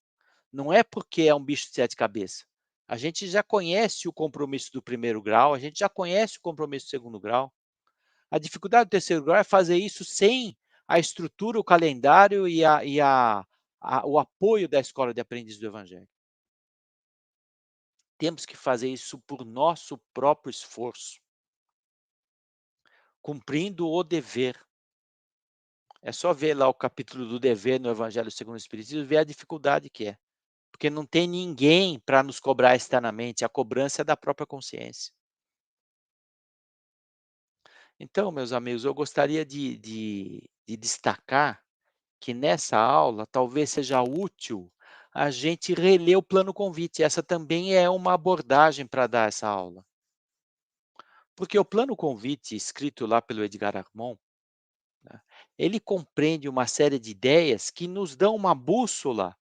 Não é porque é um bicho de 7 cabeças. A gente já conhece o compromisso do primeiro grau, a gente já conhece o compromisso do segundo grau. A dificuldade do terceiro grau é fazer isso sem a estrutura, o calendário o apoio da escola de aprendiz do evangelho. Temos que fazer isso por nosso próprio esforço, cumprindo o dever. É só ver lá o capítulo do dever no Evangelho segundo o Espiritismo, ver a dificuldade que é, porque não tem ninguém para nos cobrar externamente, a cobrança é da própria consciência. Então, meus amigos, eu gostaria de destacar que nessa aula talvez seja útil a gente reler o plano convite, essa também é uma abordagem para dar essa aula. Porque o plano convite escrito lá pelo Edgar Armond, né, ele compreende uma série de ideias que nos dão uma bússola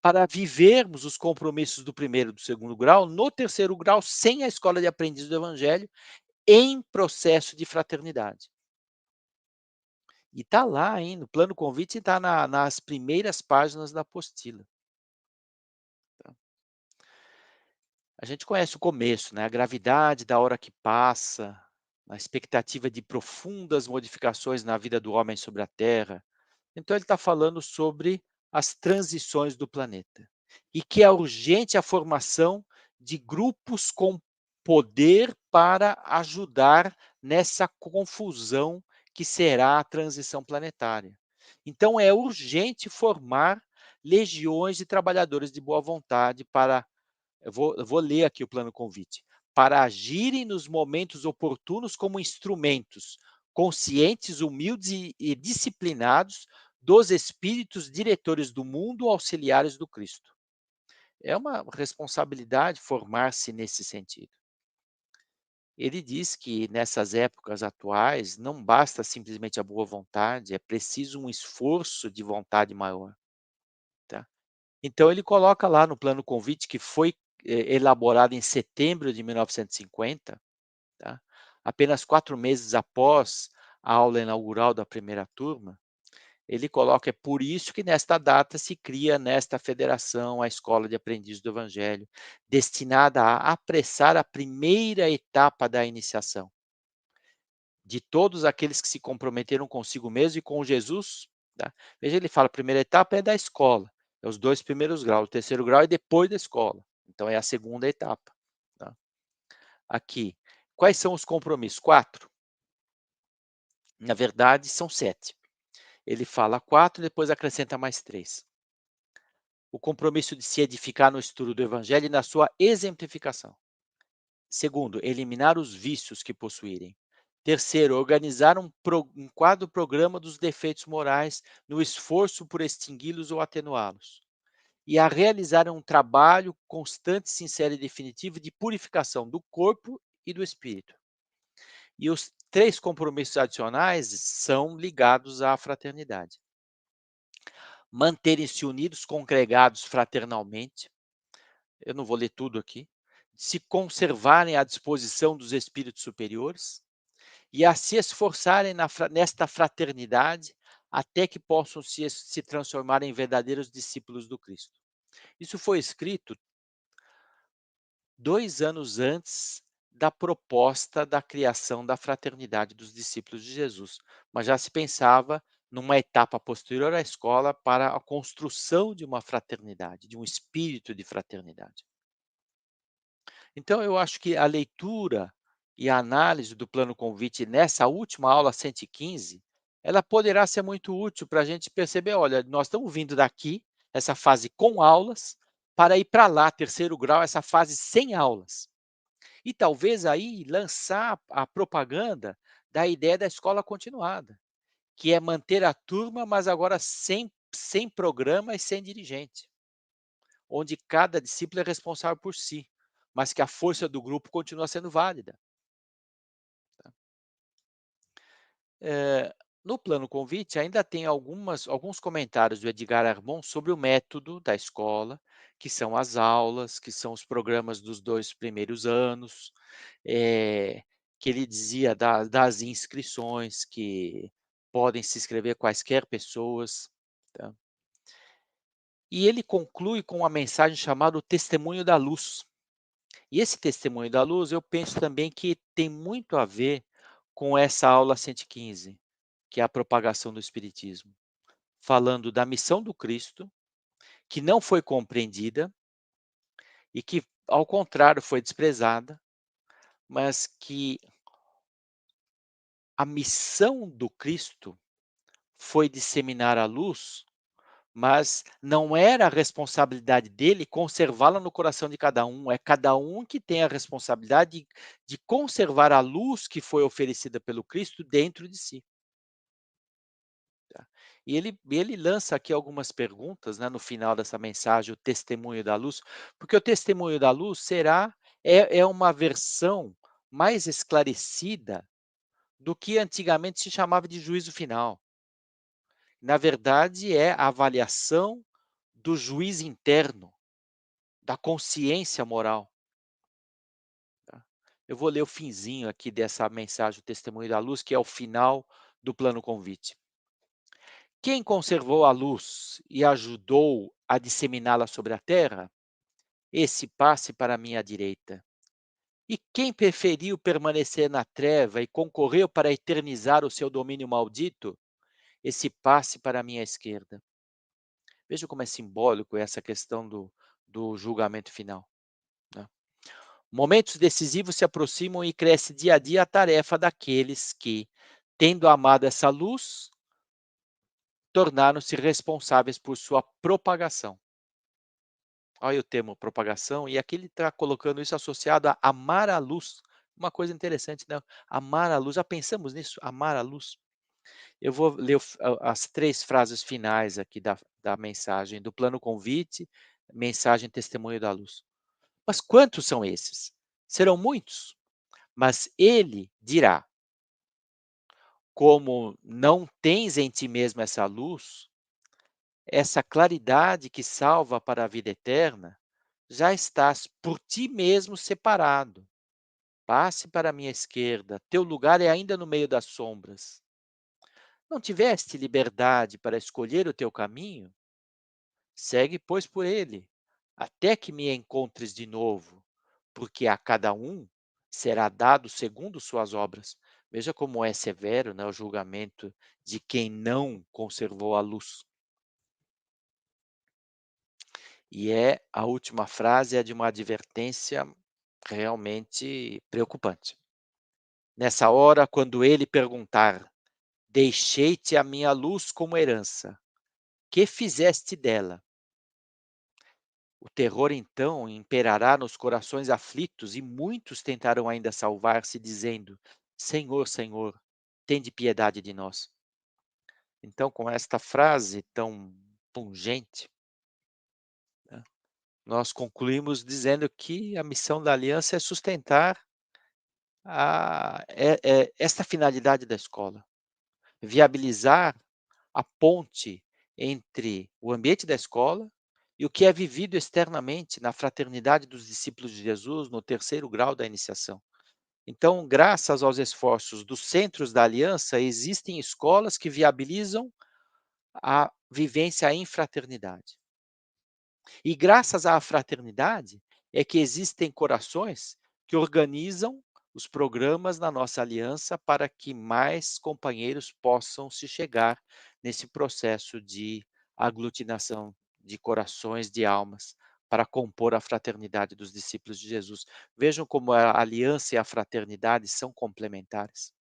para vivermos os compromissos do primeiro e do segundo grau, no terceiro grau, sem a escola de aprendiz do evangelho, em processo de fraternidade. E está lá, hein, no plano convite está nas primeiras páginas da apostila. Tá. A gente conhece o começo, né, a gravidade da hora que passa, a expectativa de profundas modificações na vida do homem sobre a Terra. Então ele está falando sobre as transições do planeta, e que é urgente a formação de grupos com poder para ajudar nessa confusão que será a transição planetária. Então é urgente formar legiões de trabalhadores de boa vontade para eu vou ler aqui o plano convite, para agirem nos momentos oportunos como instrumentos, conscientes, humildes e disciplinados dos espíritos diretores do mundo, auxiliares do Cristo. É uma responsabilidade formar-se nesse sentido. Ele diz que nessas épocas atuais não basta simplesmente a boa vontade, é preciso um esforço de vontade maior, tá? Então ele coloca lá no plano convite que foi, elaborado em setembro de 1950, tá, apenas 4 meses após a aula inaugural da primeira turma, ele coloca: "É por isso que nesta data se cria nesta federação a Escola de Aprendiz do Evangelho, destinada a apressar a primeira etapa da iniciação, de todos aqueles que se comprometeram consigo mesmo e com Jesus", tá. Veja, ele fala: a primeira etapa é da escola, é os 2 primeiros graus, o terceiro grau é depois da escola, então é a segunda etapa, tá. Aqui, quais são os compromissos? 4, na verdade são 7. Ele fala 4 e depois acrescenta mais 3. O compromisso de se edificar no estudo do evangelho e na sua exemplificação. Segundo, eliminar os vícios que possuírem. Terceiro, organizar um quadro-programa dos defeitos morais no esforço por extingui-los ou atenuá-los. E a realizar um trabalho constante, sincero e definitivo de purificação do corpo e do espírito. E os 3 compromissos adicionais são ligados à fraternidade. Manterem-se unidos, congregados fraternalmente, eu não vou ler tudo aqui, se conservarem à disposição dos espíritos superiores e a se esforçarem nesta fraternidade até que possam se transformar em verdadeiros discípulos do Cristo. Isso foi escrito 2 anos antes da proposta da criação da fraternidade dos discípulos de Jesus, mas já se pensava numa etapa posterior à escola para a construção de uma fraternidade, de um espírito de fraternidade. Então eu acho que a leitura e a análise do plano convite nessa última aula 115, ela poderá ser muito útil para a gente perceber: olha, nós estamos vindo daqui, essa fase com aulas, para ir para lá, terceiro grau, essa fase sem aulas. E talvez aí lançar a propaganda da ideia da escola continuada, que é manter a turma, mas agora sem programa e sem dirigente, onde cada discípulo é responsável por si, mas que a força do grupo continua sendo válida. No plano convite ainda tem alguns comentários do Edgar Armond sobre o método da escola, que são as aulas, que são os programas dos 2 primeiros anos, que ele dizia das inscrições, que podem se inscrever quaisquer pessoas, tá. E ele conclui com uma mensagem chamada o testemunho da luz. E esse testemunho da luz, eu penso também que tem muito a ver com essa aula 115, que é a propagação do espiritismo, falando da missão do Cristo, que não foi compreendida e que, ao contrário, foi desprezada, mas que a missão do Cristo foi disseminar a luz, mas não era a responsabilidade dele conservá-la no coração de cada um que tem a responsabilidade de conservar a luz que foi oferecida pelo Cristo dentro de si. Tá. E ele lança aqui algumas perguntas, né, no final dessa mensagem, o testemunho da luz, porque o testemunho da luz é uma versão mais esclarecida do que antigamente se chamava de juízo final. Na verdade, é a avaliação do juiz interno, da consciência moral, tá. Eu vou ler o finzinho aqui dessa mensagem, o testemunho da luz, que é o final do plano convite. Quem conservou a luz e ajudou a disseminá-la sobre a terra, esse passe para a minha direita. E quem preferiu permanecer na treva e concorreu para eternizar o seu domínio maldito, esse passe para a minha esquerda. Veja como é simbólico essa questão do julgamento final, né. Momentos decisivos se aproximam e cresce dia a dia a tarefa daqueles que, tendo amado essa luz, tornaram-se responsáveis por sua propagação. Olha o termo propagação, e aqui ele está colocando isso associado a amar a luz. Uma coisa interessante, né? Amar a luz. Já pensamos nisso? Amar a luz. Eu vou ler as 3 frases finais aqui da mensagem, do plano convite, mensagem testemunho da luz. Mas quantos são esses? Serão muitos, mas ele dirá: como não tens em ti mesmo essa luz, essa claridade que salva para a vida eterna, já estás por ti mesmo separado. Passe para a minha esquerda, teu lugar é ainda no meio das sombras. Não tiveste liberdade para escolher o teu caminho? Segue, pois, por ele, até que me encontres de novo, porque a cada um será dado segundo suas obras. Veja como é severo, né, o julgamento de quem não conservou a luz. E a última frase é de uma advertência realmente preocupante. Nessa hora, quando ele perguntar: deixei-te a minha luz como herança, que fizeste dela? O terror então imperará nos corações aflitos e muitos tentarão ainda salvar-se, dizendo: Senhor, Senhor, tende piedade de nós. Então, com esta frase tão pungente, né, nós concluímos dizendo que a missão da aliança é sustentar esta finalidade da escola, viabilizar a ponte entre o ambiente da escola e o que é vivido externamente na fraternidade dos discípulos de Jesus, no terceiro grau da iniciação. Então, graças aos esforços dos centros da aliança, existem escolas que viabilizam a vivência em fraternidade. E graças à fraternidade é que existem corações que organizam os programas na nossa aliança para que mais companheiros possam se chegar nesse processo de aglutinação de corações, de almas, para compor a fraternidade dos discípulos de Jesus. Vejam como a aliança e a fraternidade são complementares.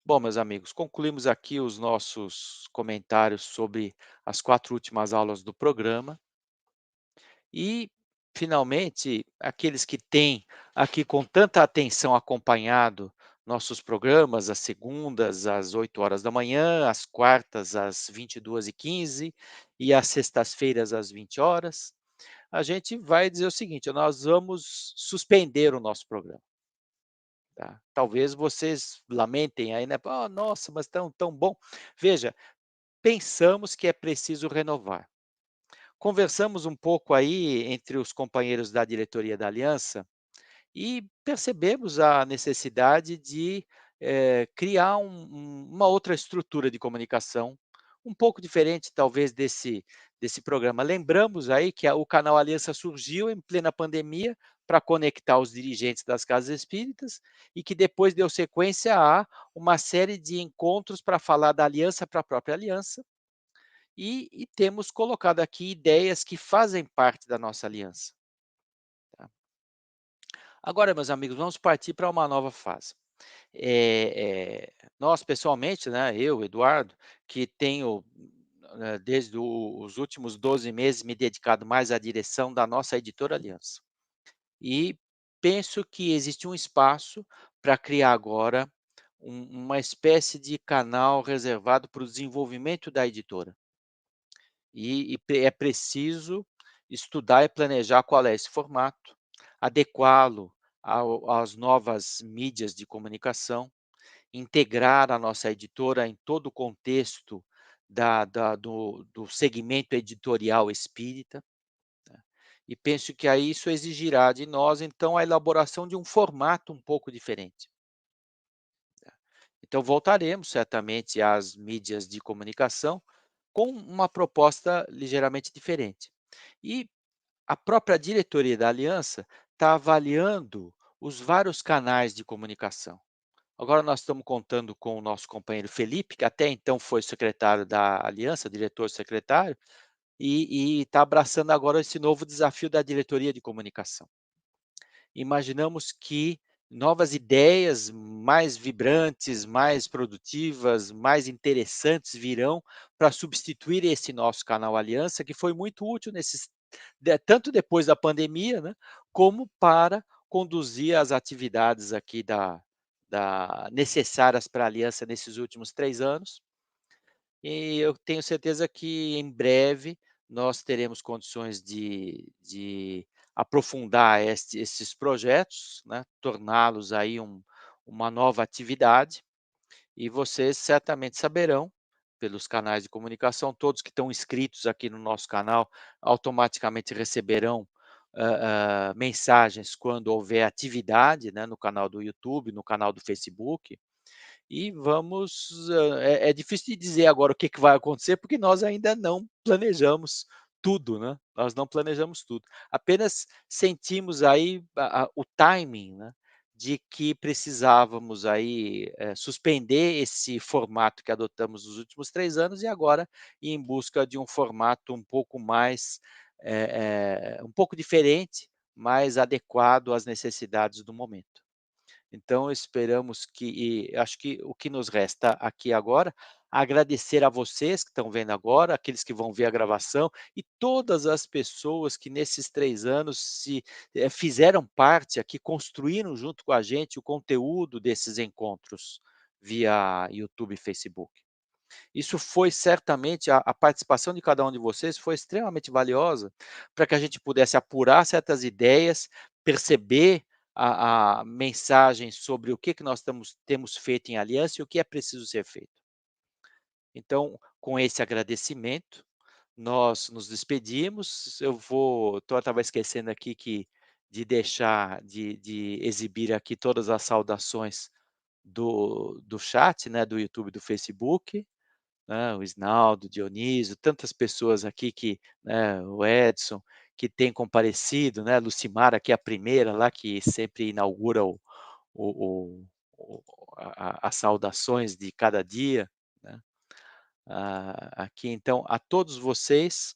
Bom, meus amigos, concluímos aqui os nossos comentários sobre as 4 últimas aulas do programa. E, finalmente, aqueles que têm aqui com tanta atenção acompanhado nossos programas, às segundas às 8 horas da manhã, às quartas às 22h15 e às sextas-feiras às 20 horas, a gente vai dizer o seguinte: nós vamos suspender o nosso programa, tá. Talvez vocês lamentem aí, né: "Oh, nossa, mas tão bom". Veja, pensamos que é preciso renovar. Conversamos um pouco aí entre os companheiros da diretoria da aliança e percebemos a necessidade de, criar uma outra estrutura de comunicação, um pouco diferente talvez desse programa. Lembramos aí que o canal Aliança surgiu em plena pandemia para conectar os dirigentes das casas espíritas e que depois deu sequência a uma série de encontros para falar da aliança para a própria aliança, e temos colocado aqui ideias que fazem parte da nossa aliança, tá. Agora, meus amigos, vamos partir para uma nova fase. Nós pessoalmente, né, eu, Eduardo, que tenho, desde os últimos 12 meses me dedicado mais à direção da nossa editora Aliança. E penso que existe um espaço para criar agora uma espécie de canal reservado para o desenvolvimento da editora. É preciso estudar e planejar qual é esse formato, adequá-lo às novas mídias de comunicação, integrar a nossa editora em todo o contexto do segmento editorial espírita, né. E penso que aí isso exigirá de nós, então, a elaboração de um formato um pouco diferente. Então voltaremos certamente às mídias de comunicação com uma proposta ligeiramente diferente. E a própria diretoria da aliança está avaliando os vários canais de comunicação. Agora nós estamos contando com o nosso companheiro Felipe, que até então foi secretário da aliança, diretor-secretário, e está abraçando agora esse novo desafio da diretoria de comunicação. Imaginamos que novas ideias mais vibrantes, mais produtivas, mais interessantes virão para substituir esse nosso canal Aliança, que foi muito útil tanto depois da pandemia, né, como para conduzir as atividades aqui necessárias para a Aliança nesses últimos 3 anos. E eu tenho certeza que em breve nós teremos condições de aprofundar esses projetos, né, torná-los aí uma nova atividade, e vocês certamente saberão, pelos canais de comunicação, todos que estão inscritos aqui no nosso canal automaticamente receberão, mensagens quando houver atividade, né, no canal do YouTube, no canal do Facebook, e vamos, é difícil de dizer agora o que que vai acontecer, porque nós ainda não planejamos tudo, né, nós não planejamos tudo. Apenas sentimos aí o timing, né, de que precisávamos aí, suspender esse formato que adotamos nos últimos 3 anos e agora ir em busca de um formato um pouco mais, um pouco diferente, mais adequado às necessidades do momento. Então esperamos acho que o que nos resta aqui agora, agradecer a vocês que estão vendo agora, aqueles que vão ver a gravação e todas as pessoas que nesses 3 anos fizeram parte aqui, construíram junto com a gente o conteúdo desses encontros via YouTube e Facebook. Isso foi certamente a participação de cada um de vocês foi extremamente valiosa, para que a gente pudesse apurar certas ideias, perceber a mensagem sobre o que que nós temos feito em aliança e o que é preciso ser feito. Então, com esse agradecimento, nós nos despedimos. Estava esquecendo aqui de deixar de exibir aqui todas as saudações do chat, né, do YouTube e do Facebook, né, o Isnaldo, Dionísio, tantas pessoas aqui né, o Edson, que tem comparecido, né, a Lucimara, que é a primeira lá, que sempre inaugura o o as saudações de cada dia, né. Aqui então, a todos vocês,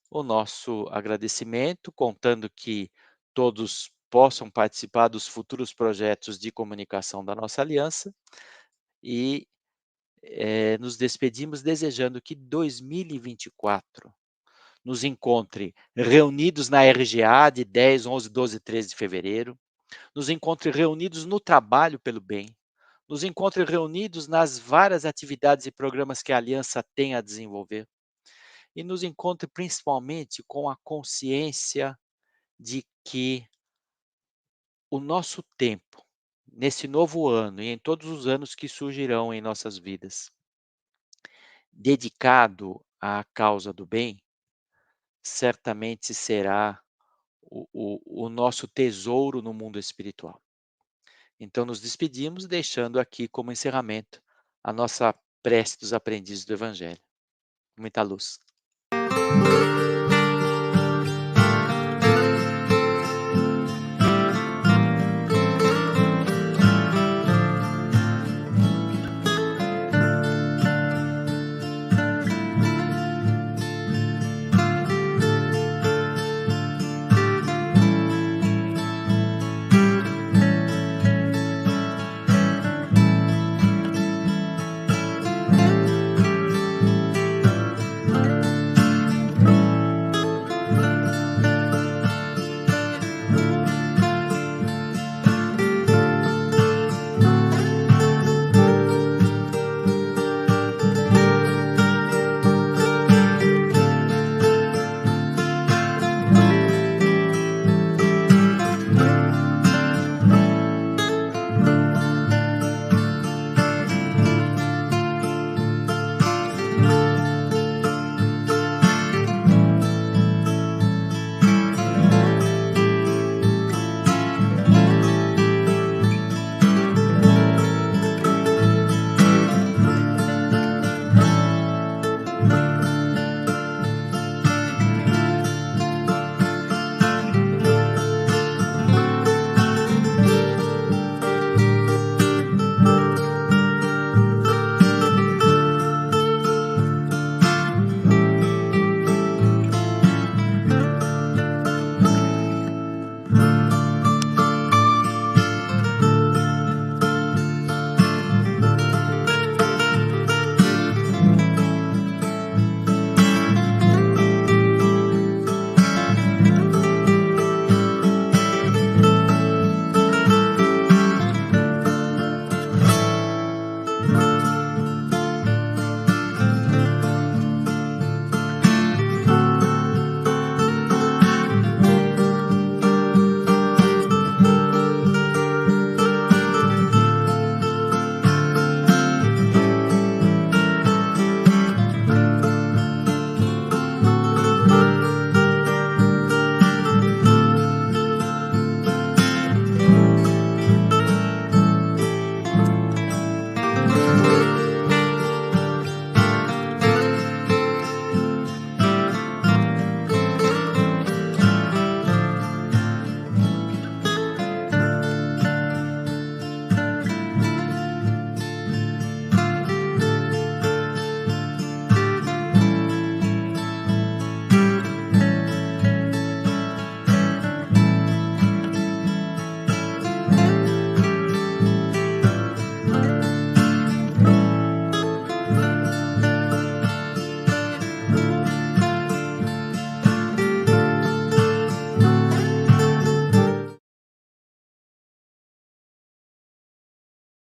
o nosso agradecimento, contando que todos possam participar dos futuros projetos de comunicação da nossa aliança e nos despedimos desejando que 2024 nos encontre reunidos na RGA de 10, 11, 12, 13 de fevereiro, nos encontre reunidos no trabalho pelo bem, nos encontre reunidos nas várias atividades e programas que a Aliança tem a desenvolver e nos encontre principalmente com a consciência de que o nosso tempo, nesse novo ano e em todos os anos que surgirão em nossas vidas, dedicado à causa do bem, certamente será o nosso tesouro no mundo espiritual. Então nos despedimos deixando aqui como encerramento a nossa prece dos aprendizes do evangelho. Muita luz.